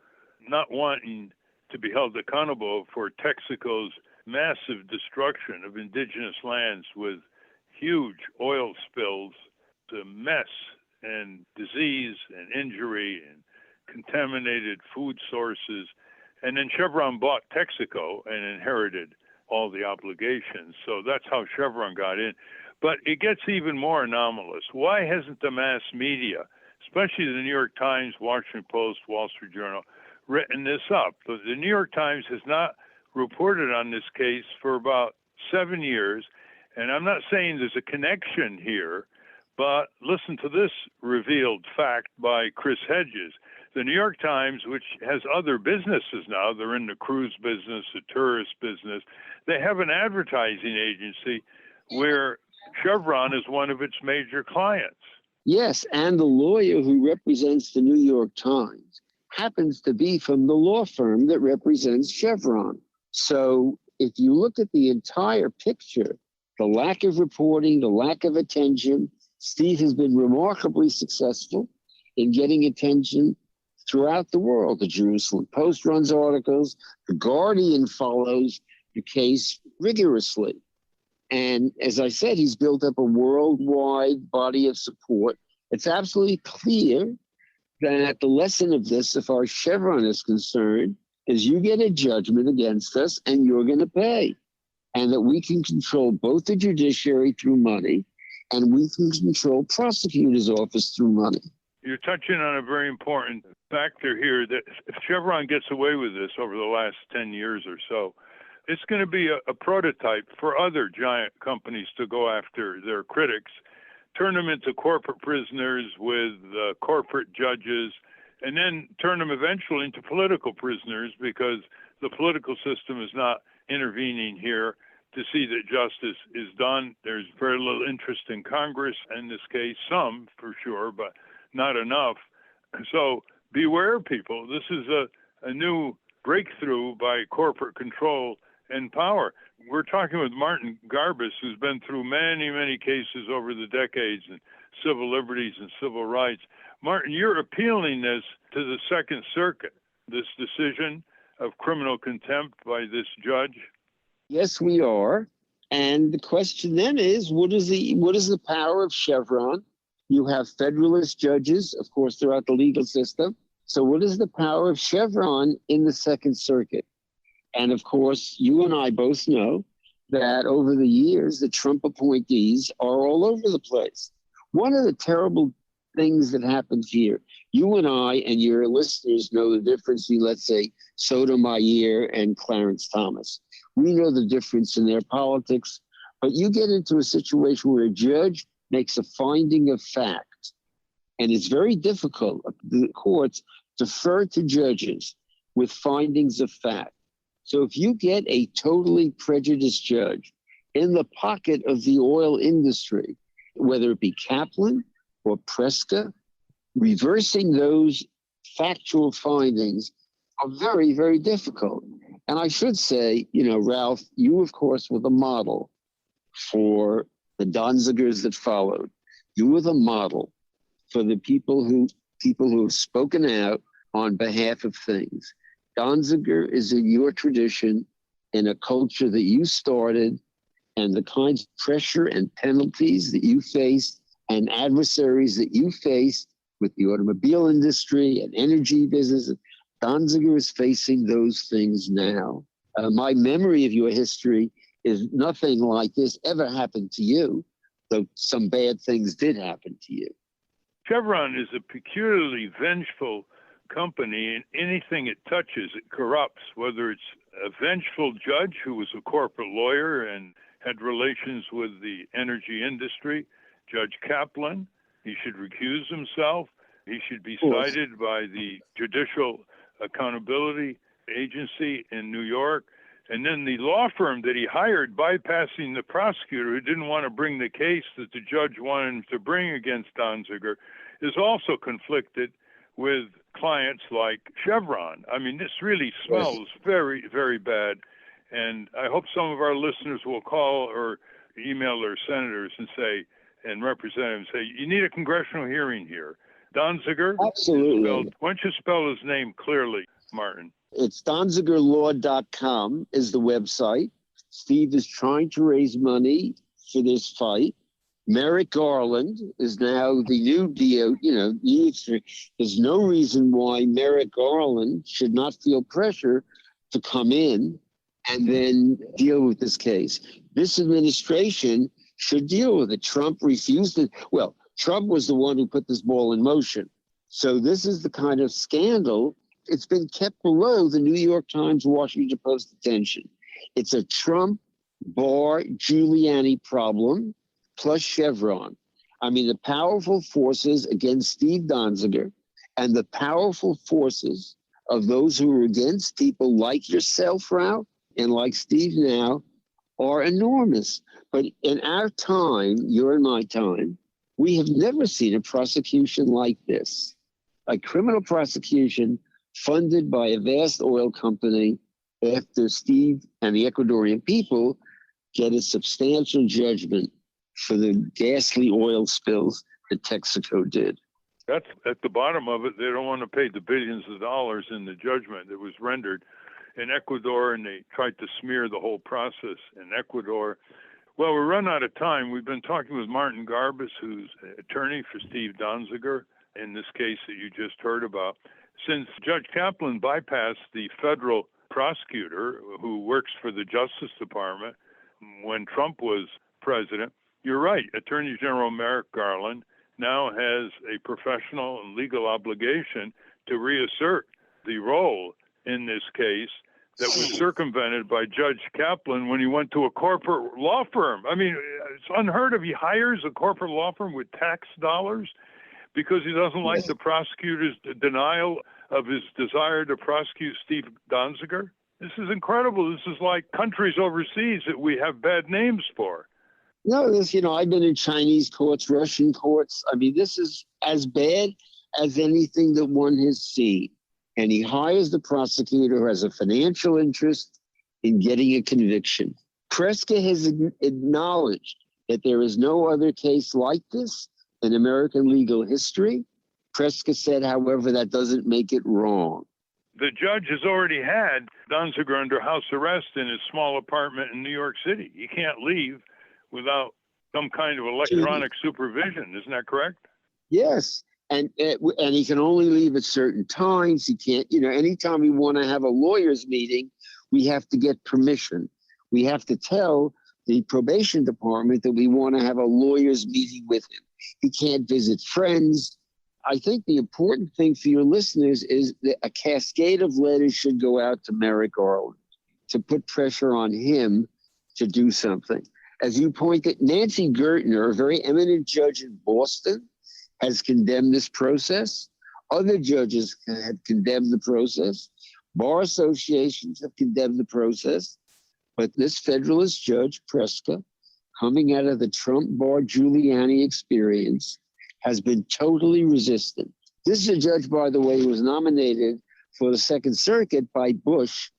not wanting to be held accountable for Texaco's massive destruction of indigenous lands with huge oil spills, a mess and disease and injury and contaminated food sources. And then Chevron bought Texaco and inherited all the obligations. So that's how Chevron got in. But it gets even more anomalous. Why hasn't the mass media, especially the New York Times, Washington Post, Wall Street Journal, written this up? The New York Times has not reported on this case for about 7 years. And I'm not saying there's a connection here, but listen to this revealed fact by Chris Hedges. The New York Times, which has other businesses now, they're in the cruise business, the tourist business, they have an advertising agency where Chevron is one of its major clients. Yes, and the lawyer who represents the New York Times happens to be from the law firm that represents Chevron. So if you look at the entire picture, the lack of reporting, the lack of attention, Steve has been remarkably successful in getting attention throughout the world. The Jerusalem Post runs articles. The Guardian follows the case rigorously. And as I said, he's built up a worldwide body of support. It's absolutely clear that the lesson of this, as far as Chevron is concerned, is you get a judgment against us and you're going to pay. And that we can control both the judiciary through money and we can control prosecutor's office through money. You're touching on a very important factor here that if Chevron gets away with this over the last 10 years or so, it's going to be a prototype for other giant companies to go after their critics, turn them into corporate prisoners with corporate judges, and then turn them eventually into political prisoners because the political system is not intervening here to see that justice is done. There's very little interest in Congress in this case, some for sure, but not enough. So beware, people. This is a new breakthrough by corporate control and power. We're talking with Martin Garbus, who's been through many, many cases over the decades in civil liberties and civil rights. Martin, you're appealing this to the Second Circuit, this decision of criminal contempt by this judge? Yes, we are. And the question then is, what is the power of Chevron? You have Federalist judges, of course, throughout the legal system. So what is the power of Chevron in the Second Circuit? And of course, you and I both know that over the years, the Trump appointees are all over the place. One of the terrible things that happened here, you and I and your listeners know the difference between, let's say, Sotomayor and Clarence Thomas. We know the difference in their politics, but you get into a situation where a judge makes a finding of fact, and it's very difficult. The courts defer to judges with findings of fact. So if you get a totally prejudiced judge in the pocket of the oil industry, whether it be Kaplan or Preska, reversing those factual findings are very, very difficult. And I should say, Ralph, you, of course, were the model for the Donzingers that followed. You were the model for the people who have spoken out on behalf of things. Donzinger is in your tradition, in a culture that you started, and the kinds of pressure and penalties that you faced and adversaries that you faced with the automobile industry and energy business. Donzinger is facing those things now. My memory of your history is nothing like this ever happened to you, though some bad things did happen to you. Chevron is a peculiarly vengeful company, and anything it touches, it corrupts, whether it's a vengeful judge who was a corporate lawyer and had relations with the energy industry, Judge Kaplan. He should recuse himself. He should be cited by the Judicial Accountability Agency in New York. And then the law firm that he hired, bypassing the prosecutor who didn't want to bring the case that the judge wanted him to bring against Donzinger, is also conflicted with clients like Chevron. I mean, this really smells very, very bad. And I hope some of our listeners will call or email their senators and say, and representatives say, you need a congressional hearing here. Donziger? Absolutely. Why don't you spell his name clearly, Martin? It's donzigerlaw.com is the website. Steve is trying to raise money for this fight. Merrick Garland is now the new DO, there's no reason why Merrick Garland should not feel pressure to come in and then deal with this case. This administration should deal with it. Trump refused it. Well, Trump was the one who put this ball in motion. So this is the kind of scandal. It's been kept below the New York Times, Washington Post attention. It's a Trump, Barr, Giuliani problem, plus Chevron. I mean, the powerful forces against Steve Donziger and the powerful forces of those who are against people like yourself, Ralph, and like Steve now, are enormous. But in our time, your and my time, we have never seen a prosecution like this. A criminal prosecution funded by a vast oil company after Steve and the Ecuadorian people get a substantial judgment for the ghastly oil spills that Texaco did. That's at the bottom of it. They don't want to pay the billions of dollars in the judgment that was rendered in Ecuador, and they tried to smear the whole process in Ecuador. Well, we're run out of time. We've been talking with Martin Garbus, who's an attorney for Steve Donziger in this case that you just heard about. Since Judge Kaplan bypassed the federal prosecutor who works for the Justice Department when Trump was president, you're right. Attorney General Merrick Garland now has a professional and legal obligation to reassert the role in this case that was circumvented by Judge Kaplan when he went to a corporate law firm. I mean, it's unheard of. He hires a corporate law firm with tax dollars because he doesn't like the prosecutor's denial of his desire to prosecute Steve Donziger. This is incredible. This is like countries overseas that we have bad names for. No, I've been in Chinese courts, Russian courts. I mean, this is as bad as anything that one has seen. And he hires the prosecutor who has a financial interest in getting a conviction. Preska has acknowledged that there is no other case like this in American legal history. Preska said, however, that doesn't make it wrong. The judge has already had Donziger under house arrest in his small apartment in New York City. He can't leave without some kind of electronic supervision. Isn't that correct? Yes. And he can only leave at certain times. He can't, anytime we want to have a lawyer's meeting, we have to get permission. We have to tell the probation department that we want to have a lawyer's meeting with him. He can't visit friends. I think the important thing for your listeners is that a cascade of letters should go out to Merrick Garland to put pressure on him to do something. As you pointed, Nancy Gertner, a very eminent judge in Boston, has condemned this process. Other judges have condemned the process. Bar associations have condemned the process. But this Federalist judge, Preska, coming out of the Trump Barr Giuliani experience, has been totally resistant. This is a judge, by the way, who was nominated for the Second Circuit by Bush,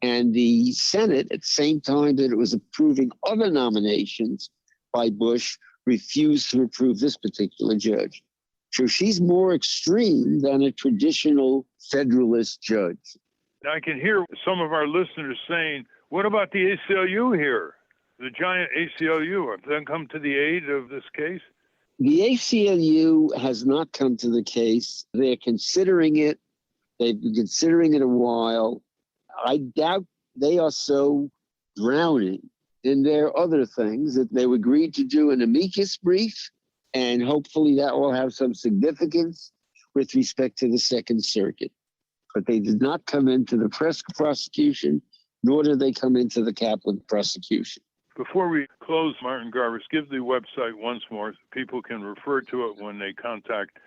and the Senate, at the same time that it was approving other nominations by Bush, refused to approve this particular judge. So she's more extreme than a traditional Federalist judge. Now I can hear some of our listeners saying, what about the ACLU here? The giant ACLU, have they come to the aid of this case? The ACLU has not come to the case. They're considering it. They've been considering it a while. I doubt they are so drowning in their other things that they agreed to do an amicus brief, and hopefully that will have some significance with respect to the Second Circuit. But they did not come into the Prescott prosecution, nor did they come into the Kaplan prosecution. Before we close, Martin Garbus, give the website once more. People can refer to it when they contact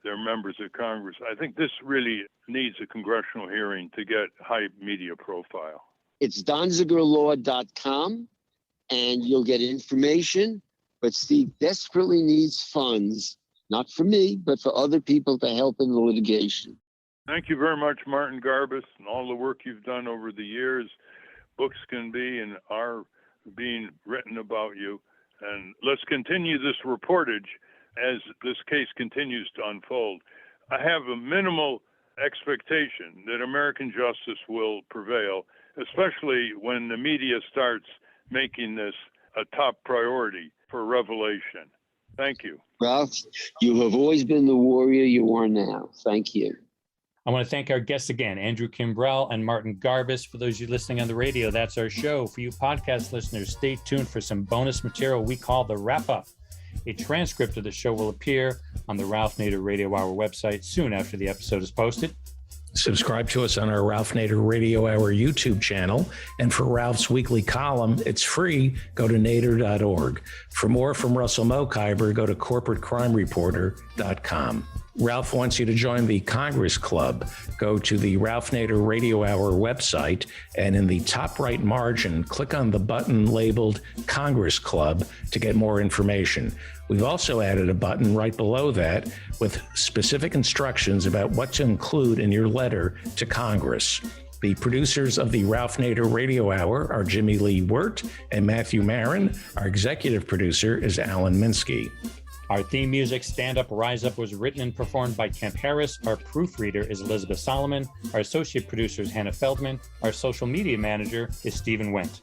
their members of Congress. I think this really needs a congressional hearing to get high media profile. It's donzigerlaw.com, and you'll get information. But Steve desperately needs funds, not for me, but for other people to help in the litigation. Thank you very much, Martin Garbus, and all the work you've done over the years. Books can be and are being written about you. And let's continue this reportage as this case continues to unfold. I have a minimal expectation that American justice will prevail, especially when the media starts making this a top priority for revelation. Thank you. Ralph, you have always been the warrior you are now. Thank you. I want to thank our guests again, Andrew Kimbrell and Martin Garbus. For those of you listening on the radio, that's our show. For you podcast listeners, stay tuned for some bonus material we call the Wrap-Up. A transcript of the show will appear on the Ralph Nader Radio Hour website soon after the episode is posted. Subscribe to us on our Ralph Nader Radio Hour YouTube channel. And for Ralph's weekly column, it's free. Go to nader.org. For more from Russell Mokhiber, go to corporatecrimereporter.com. Ralph wants you to join the Congress Club. Go to the Ralph Nader Radio Hour website, and in the top right margin, click on the button labeled Congress Club to get more information. We've also added a button right below that with specific instructions about what to include in your letter to Congress. The producers of the Ralph Nader Radio Hour are Jimmy Lee Wirt and Matthew Marin. Our executive producer is Alan Minsky. Our theme music, Stand Up, Rise Up, was written and performed by Kemp Harris. Our proofreader is Elizabeth Solomon. Our associate producer is Hannah Feldman. Our social media manager is Stephen Wendt.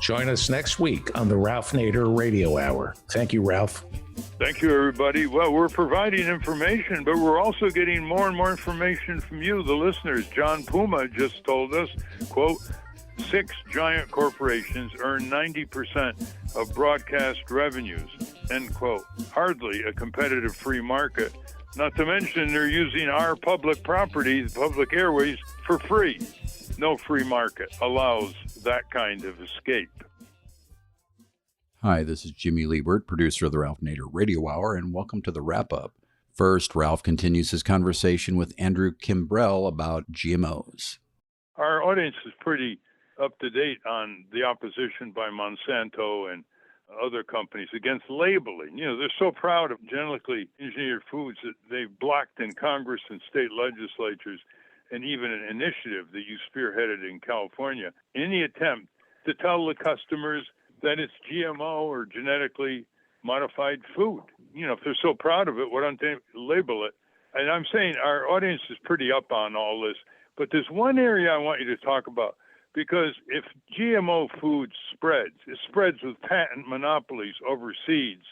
Join us next week on the Ralph Nader Radio Hour. Thank you, Ralph. Thank you, everybody. Well, we're providing information, but we're also getting more and more information from you, the listeners. John Puma just told us, quote, 6 giant corporations earn 90% of broadcast revenues, end quote. Hardly a competitive free market. Not to mention they're using our public property, the public airways, for free. No free market allows that kind of escape. Hi, this is Jimmy Lee Wirt, producer of the Ralph Nader Radio Hour, and welcome to the Wrap-Up. First, Ralph continues his conversation with Andrew Kimbrell about GMOs. Our audience is pretty up to date on the opposition by Monsanto and other companies against labeling. You know, they're so proud of genetically engineered foods that they've blocked in Congress and state legislatures, and even an initiative that you spearheaded in California, any attempt to tell the customers that it's GMO or genetically modified food. You know, if they're so proud of it, why don't they label it? And I'm saying our audience is pretty up on all this, but there's one area I want you to talk about. Because if GMO food spreads, it spreads with patent monopolies over seeds.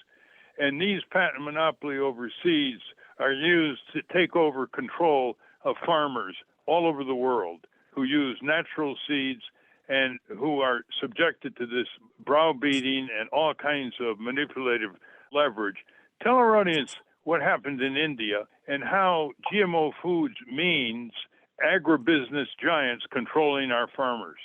And these patent monopoly over seeds are used to take over control of farmers all over the world who use natural seeds and who are subjected to this browbeating and all kinds of manipulative leverage. Tell our audience what happened in India and how GMO foods means agribusiness giants controlling our farmers.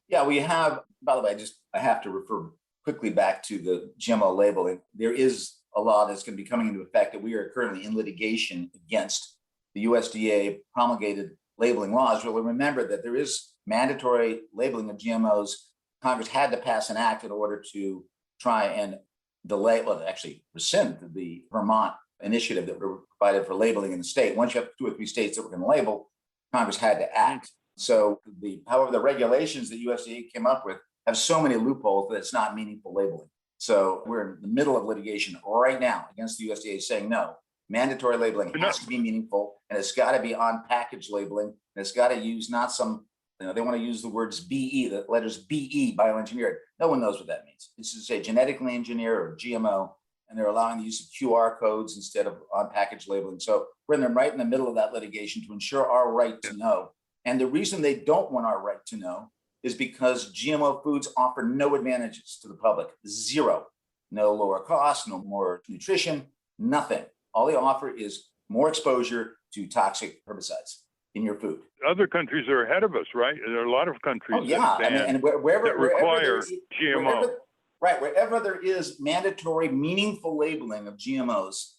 Yeah, we have, by the way, I have to refer quickly back to the GMO labeling. There is a law that's going to be coming into effect that we are currently in litigation against the USDA promulgated labeling laws. Well, remember that there is mandatory labeling of GMOs. Congress had to pass an act in order to try and delay, well, actually rescind the Vermont initiative that provided for labeling in the state. Once you have 2 or 3 states that were going to label, Congress had to act. So however, the regulations that USDA came up with have so many loopholes that it's not meaningful labeling. So we're in the middle of litigation right now against the USDA saying, no, mandatory labeling has to be meaningful, and it's got to be on package labeling, and it's got to use not some, they want to use the words BE, the letters BE, bioengineered. No one knows what that means. It's to say genetically engineered or GMO, and they're allowing the use of QR codes instead of on package labeling. So we're right in the middle of that litigation to ensure our right to know. And the reason they don't want our right to know is because GMO foods offer no advantages to the public, zero. No lower cost, no more nutrition, nothing. All they offer is more exposure to toxic herbicides in your food. Other countries are ahead of us, right? There are a lot of countries and wherever require GMO. Wherever there is mandatory, meaningful labeling of GMOs,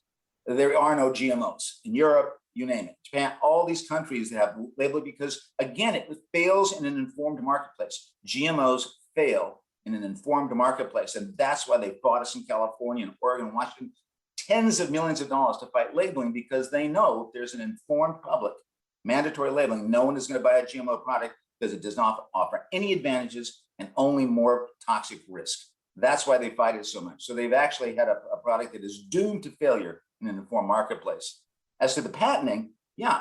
there are no GMOs. In Europe, you name it. Japan, all these countries that have labeled because, again, it fails in an informed marketplace. GMOs fail in an informed marketplace. And that's why they fought us in California and Oregon and Washington, tens of millions of dollars to fight labeling, because they know if there's an informed public, mandatory labeling, no one is going to buy a GMO product because it does not offer any advantages and only more toxic risk. That's why they fight it so much. So they've actually had a product that is doomed to failure in an informed marketplace. As to the patenting,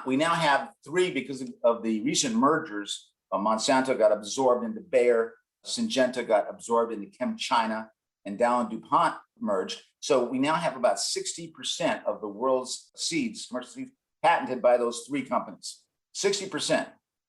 we now have 3 because of the recent mergers. Monsanto got absorbed into Bayer, Syngenta got absorbed into ChemChina, and Dow and DuPont merged. So we now have about 60% of the world's seeds, commercial seeds, patented by those 3 companies. 60%.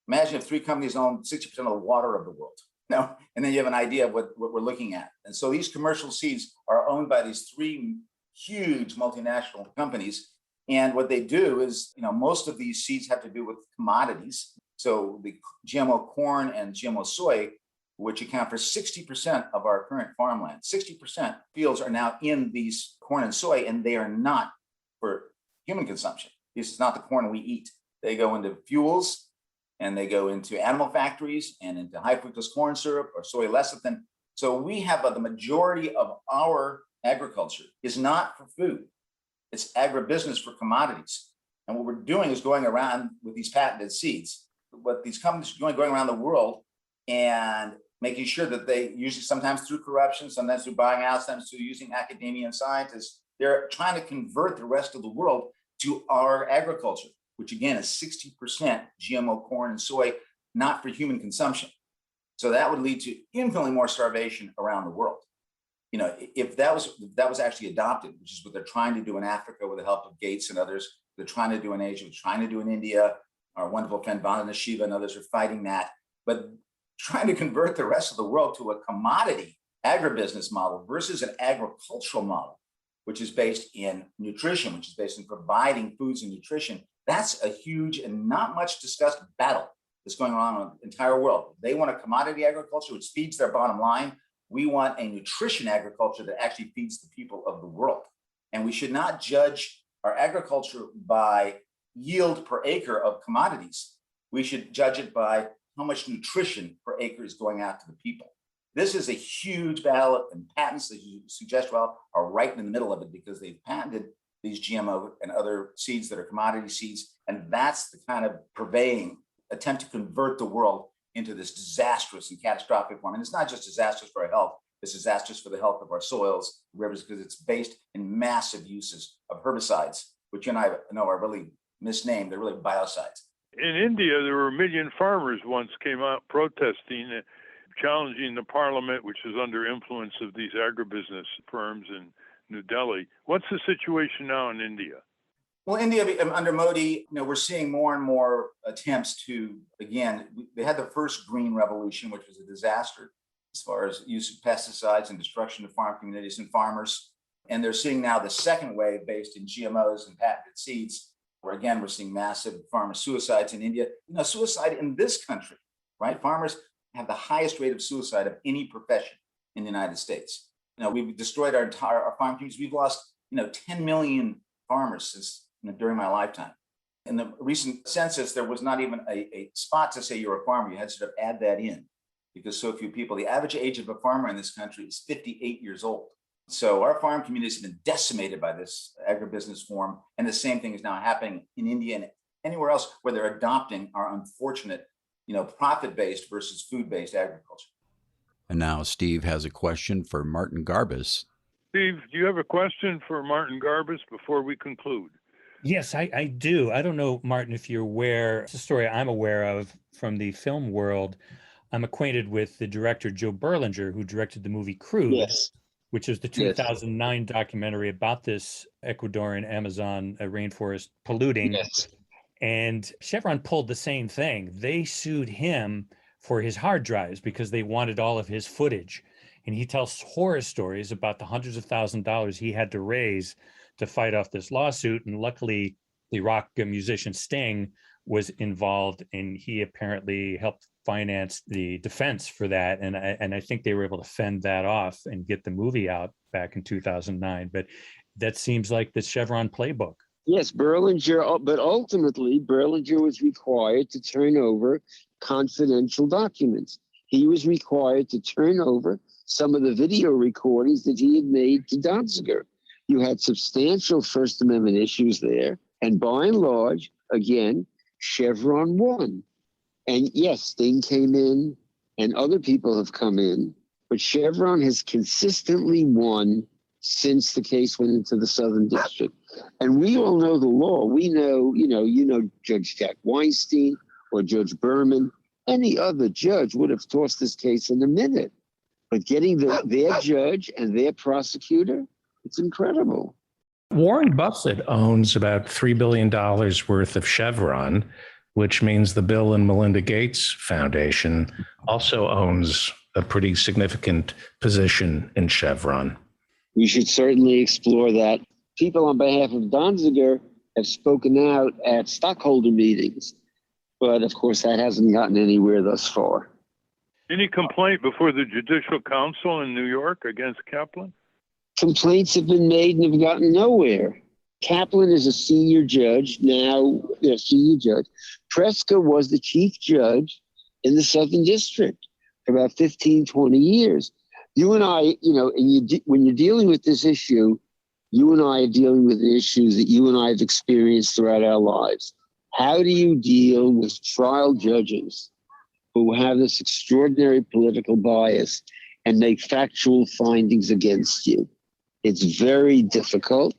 Imagine if 3 companies own 60% of the water of the world. No, and then you have an idea of what we're looking at. And so these commercial seeds are owned by these 3 huge multinational companies. And what they do is, most of these seeds have to do with commodities. So the GMO corn and GMO soy, which account for 60% of our current farmland, 60% fields are now in these corn and soy, and they are not for human consumption. This is not the corn we eat. They go into fuels, and they go into animal factories and into high fructose corn syrup or soy lecithin. So we have the majority of our agriculture is not for food. It's agribusiness for commodities. And what we're doing is going around with these patented seeds. What these companies are going around the world and making sure that they, usually sometimes through corruption, sometimes through buying out, sometimes through using academia and scientists, they're trying to convert the rest of the world to our agriculture, which again is 60% GMO corn and soy, not for human consumption. So that would lead to infinitely more starvation around the world. If that was actually adopted, which is what they're trying to do in Africa with the help of Gates and others, they're trying to do in Asia, they're trying to do in India, our wonderful friend Vandana Shiva and others are fighting that, but trying to convert the rest of the world to a commodity agribusiness model versus an agricultural model, which is based in nutrition, which is based in providing foods and nutrition. That's a huge and not much discussed battle that's going on in the entire world. They want a commodity agriculture, which feeds their bottom line. We want a nutrition agriculture that actually feeds the people of the world. And we should not judge our agriculture by yield per acre of commodities. We should judge it by how much nutrition per acre is going out to the people. This is a huge battle, and patents, as you suggest, well, are right in the middle of it because they've patented these GMO and other seeds that are commodity seeds. And that's the kind of purveying attempt to convert the world into this disastrous and catastrophic form. And it's not just disastrous for our health, it's disastrous for the health of our soils, rivers, because it's based in massive uses of herbicides, which you and I know are really misnamed. They're really biocides. In India, there were 1 million farmers once came out protesting, challenging the parliament, which is under influence of these agribusiness firms in New Delhi. What's the situation now in India? Well, India, under Modi, we're seeing more and more attempts to, again, they had the first green revolution, which was a disaster as far as use of pesticides and destruction of farm communities and farmers. And they're seeing now the second wave based in GMOs and patented seeds, where again, we're seeing massive farmer suicides in India. Suicide in this country, right? Farmers have the highest rate of suicide of any profession in the United States. We've destroyed our farm communities. We've lost, 10 million farmers since during my lifetime. In the recent census, there was not even a spot to say you're a farmer. You had to sort of add that in because so few people. The average age of a farmer in this country is 58 years old. So our farm communities have been decimated by this agribusiness form. And the same thing is now happening in India and anywhere else where they're adopting our unfortunate, profit-based versus food-based agriculture. And now Steve has a question for Martin Garbus. Steve, do you have a question for Martin Garbus before we conclude? Yes, I do. I don't know, Martin, if you're aware. It's a story I'm aware of from the film world. I'm acquainted with the director, Joe Berlinger, who directed the movie Crude, yes, which is the 2009 documentary about this Ecuadorian Amazon rainforest polluting. Yes. And Chevron pulled the same thing. They sued him for his hard drives because they wanted all of his footage. And he tells horror stories about the hundreds of thousands of dollars he had to raise to fight off this lawsuit. And luckily, the rock musician Sting was involved, and he apparently helped finance the defense for that. And I think they were able to fend that off and get the movie out back in 2009. But that seems like the Chevron playbook. Yes, Berlinger, but ultimately, Berlinger was required to turn over confidential documents. He was required to turn over some of the video recordings that he had made to Donzinger. You had substantial First Amendment issues there. And by and large, again, Chevron won. And yes, Sting came in and other people have come in, but Chevron has consistently won since the case went into the Southern District. And we all know the law. We know, you know, Judge Jack Weinstein or Judge Berman, any other judge would have tossed this case in a minute. But getting their judge and their prosecutor, it's incredible. Warren Buffett owns about $3 billion worth of Chevron, which means the Bill and Melinda Gates Foundation also owns a pretty significant position in Chevron. We should certainly explore that. People on behalf of Donziger have spoken out at stockholder meetings, but of course that hasn't gotten anywhere thus far. Any complaint before the Judicial Council in New York against Kaplan? Complaints have been made and have gotten nowhere. Kaplan is a senior judge now, senior judge. Preska was the chief judge in the Southern District for about 15, 20 years. You and I, when you're dealing with this issue, you and I are dealing with the issues that you and I have experienced throughout our lives. How do you deal with trial judges who have this extraordinary political bias and make factual findings against you? It's very difficult.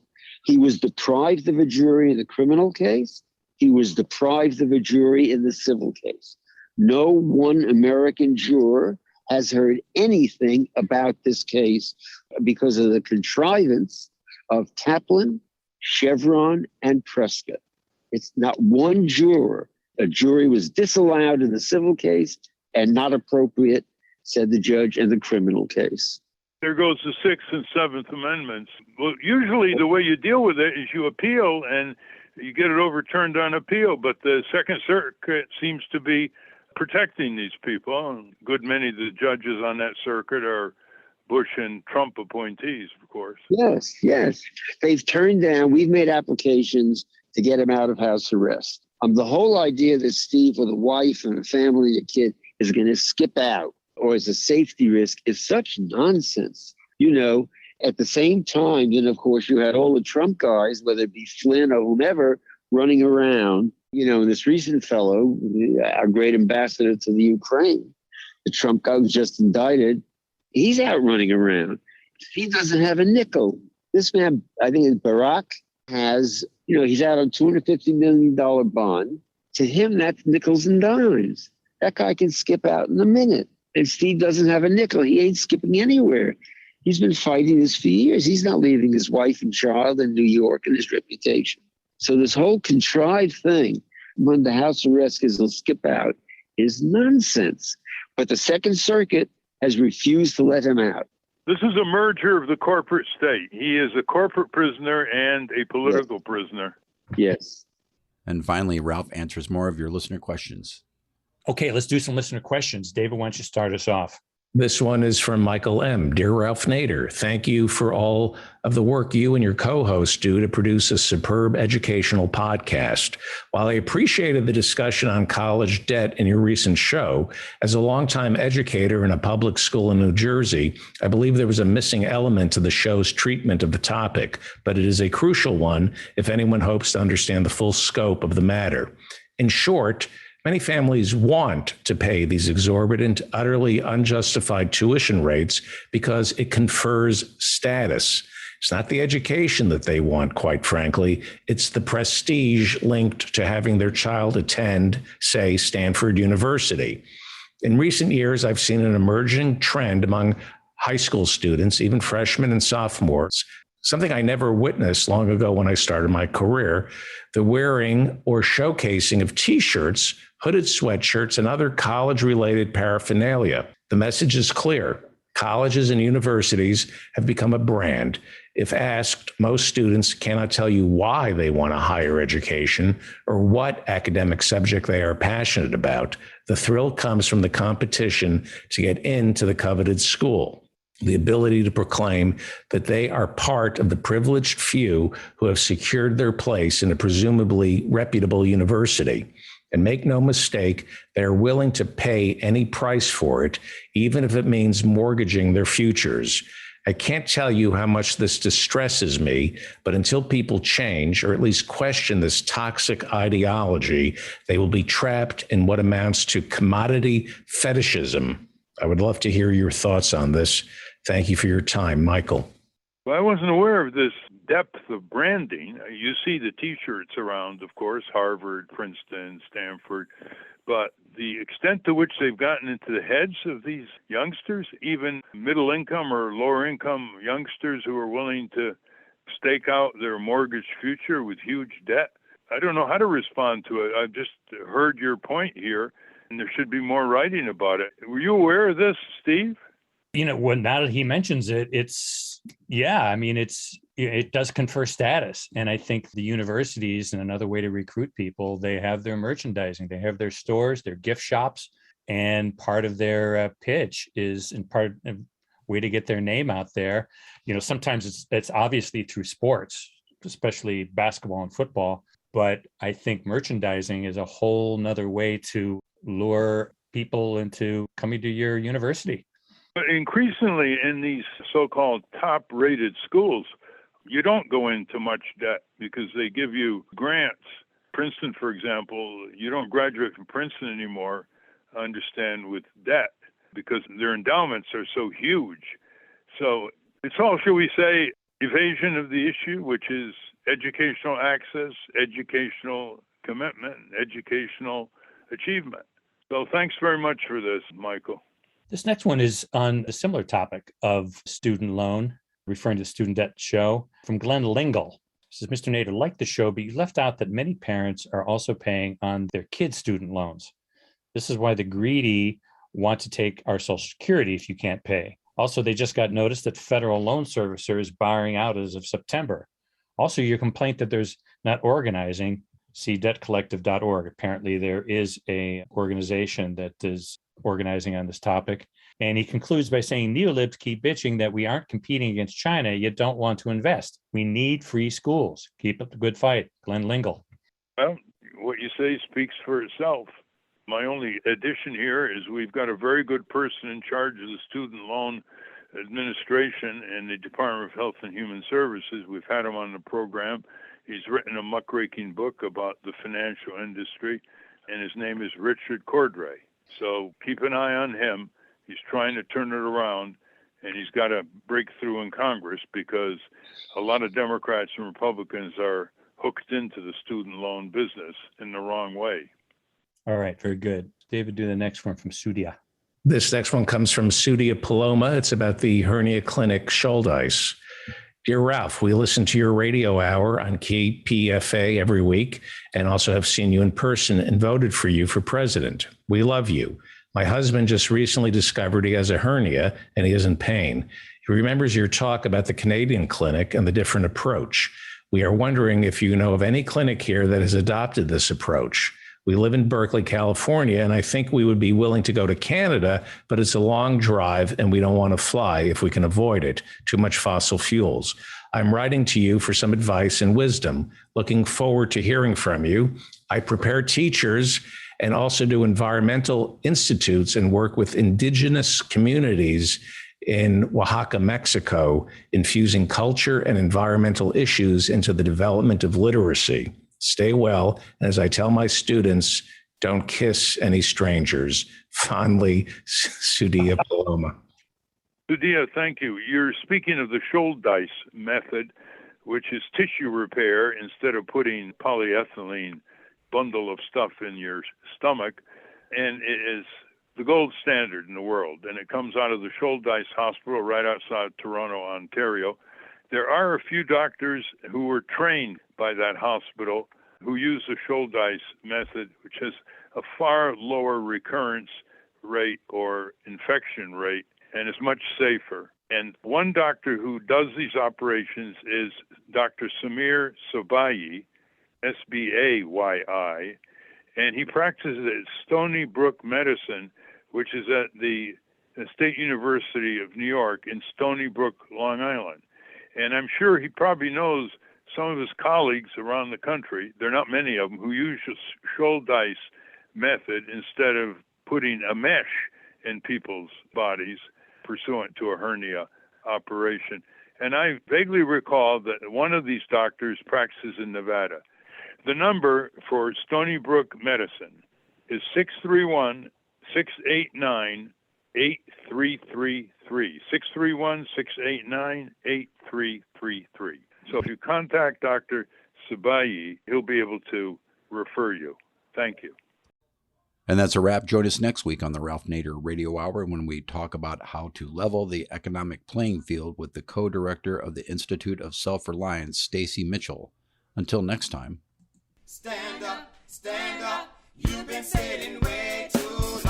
He was deprived of a jury in the criminal case. He was deprived of a jury in the civil case. No one American juror has heard anything about this case because of the contrivance of Kaplan, Chevron, and Preska. It's not one juror. A jury was disallowed in the civil case and not appropriate, said the judge, in the criminal case. There goes the Sixth and Seventh Amendments. Well, usually the way you deal with it is you appeal and you get it overturned on appeal, but the Second Circuit seems to be protecting these people. A good many of the judges on that circuit are Bush and Trump appointees, of course. Yes. They've turned down, we've made applications to get him out of house arrest. The whole idea that Steve with a wife and a family and a kid is going to skip out or is a safety risk is such nonsense. At the same time, then, of course, you had all the Trump guys, whether it be Flynn or whomever, running around. And this recent fellow, our great ambassador to the Ukraine, the Trump guy was just indicted, he's out running around. He doesn't have a nickel. This man, I think it's Barack, has, he's out on $250 million bond. To him, that's nickels and dimes. That guy can skip out in a minute. And Steve doesn't have a nickel. He ain't skipping anywhere. He's been fighting this for years. He's not leaving his wife and child in New York and his reputation. So this whole contrived thing, when the house arrest is he'll skip out, is nonsense. But the Second Circuit has refused to let him out. This is a merger of the corporate state. He is a corporate prisoner and a political prisoner. Yes. And finally, Ralph answers more of your listener questions. Okay, let's do some listener questions. David, why don't you start us off? This one is from Michael M. Dear Ralph Nader, thank you for all of the work you and your co-hosts do to produce a superb educational podcast. While I appreciated the discussion on college debt in your recent show, as a longtime educator in a public school in New Jersey, I believe there was a missing element to the show's treatment of the topic, but it is a crucial one if anyone hopes to understand the full scope of the matter. In short, many families want to pay these exorbitant, utterly unjustified tuition rates because it confers status. It's not the education that they want, quite frankly. It's the prestige linked to having their child attend, say, Stanford University. In recent years, I've seen an emerging trend among high school students, even freshmen and sophomores, something I never witnessed long ago when I started my career, the wearing or showcasing of T-shirts hooded sweatshirts, and other college-related paraphernalia. The message is clear. Colleges and universities have become a brand. If asked, most students cannot tell you why they want a higher education or what academic subject they are passionate about. The thrill comes from the competition to get into the coveted school, the ability to proclaim that they are part of the privileged few who have secured their place in a presumably reputable university. And make no mistake, they're willing to pay any price for it, even if it means mortgaging their futures. I can't tell you how much this distresses me, but until people change, or at least question this toxic ideology, they will be trapped in what amounts to commodity fetishism. I would love to hear your thoughts on this. Thank you for your time, Michael. Well, I wasn't aware of this depth of branding. You see the T-shirts around, of course, Harvard, Princeton, Stanford, but the extent to which they've gotten into the heads of these youngsters, even middle income or lower income youngsters who are willing to stake out their mortgage future with huge debt, I don't know how to respond to it. I've just heard your point here, and there should be more writing about it. Were you aware of this, Steve? Well, now that he mentions it, it does confer status. And I think the universities, and another way to recruit people, they have their merchandising, they have their stores, their gift shops, and part of their pitch is in part a way to get their name out there. Sometimes it's obviously through sports, especially basketball and football, but I think merchandising is a whole nother way to lure people into coming to your university. But increasingly in these so-called top-rated schools, you don't go into much debt because they give you grants. Princeton, for example, you don't graduate from Princeton anymore, I understand, with debt because their endowments are so huge. So it's all, shall we say, evasion of the issue, which is educational access, educational commitment, educational achievement. So thanks very much for this, Michael. This next one is on a similar topic of student loan, referring to the student debt show, from Glenn Lingle. It says, Mr. Nader, like the show, but you left out that many parents are also paying on their kids' student loans. This is why the greedy want to take our Social Security if you can't pay. Also, they just got notice that federal loan servicer is bowing out as of September. Also, your complaint that there's not organizing, see debtcollective.org. Apparently, there is an organization that is organizing on this topic. And he concludes by saying, neolibs keep bitching that we aren't competing against China, yet don't want to invest. We need free schools. Keep up the good fight. Glenn Lingle. Well, what you say speaks for itself. My only addition here is we've got a very good person in charge of the student loan administration in the Department of Health and Human Services. We've had him on the program. He's written a muckraking book about the financial industry, and his name is Richard Cordray. So keep an eye on him. He's trying to turn it around, and he's got a breakthrough in Congress because a lot of Democrats and Republicans are hooked into the student loan business in the wrong way. All right, very good. David, do the next one from Sudia. This next one comes from Sudia Paloma. It's about the hernia clinic Shouldice. Dear Ralph, we listen to your radio hour on KPFA every week and also have seen you in person and voted for you for president. We love you. My husband just recently discovered he has a hernia and he is in pain. He remembers your talk about the Canadian clinic and the different approach. We are wondering if you know of any clinic here that has adopted this approach. We live in Berkeley, California, and I think we would be willing to go to Canada, but it's a long drive and we don't want to fly if we can avoid it. Too much fossil fuels. I'm writing to you for some advice and wisdom. Looking forward to hearing from you. I prepare teachers and also do environmental institutes and work with indigenous communities in Oaxaca, Mexico, infusing culture and environmental issues into the development of literacy. Stay well. And as I tell my students, don't kiss any strangers. Fondly, Sudia Paloma. Sudia, thank you. You're speaking of the Shouldice method, which is tissue repair instead of putting polyethylene bundle of stuff in your stomach. And it is the gold standard in the world. And it comes out of the Shouldice Hospital right outside Toronto, Ontario. There are a few doctors who were trained by that hospital who use the Shouldice method, which has a far lower recurrence rate or infection rate, and is much safer. And one doctor who does these operations is Dr. Samir Sobayi, S-B-A-Y-I, and he practices at Stony Brook Medicine, which is at the State University of New York in Stony Brook, Long Island. And I'm sure he probably knows some of his colleagues around the country, there are not many of them, who use the Schuldeis method instead of putting a mesh in people's bodies pursuant to a hernia operation. And I vaguely recall that one of these doctors practices in Nevada. The number for Stony Brook Medicine is 631-689-8333. 631-689-8333. So if you contact Dr. Sabayi, he'll be able to refer you. Thank you. And that's a wrap. Join us next week on the Ralph Nader Radio Hour when we talk about how to level the economic playing field with the co-director of the Institute of Self-Reliance, Stacy Mitchell. Until next time. Stand up, you've been sitting way too long.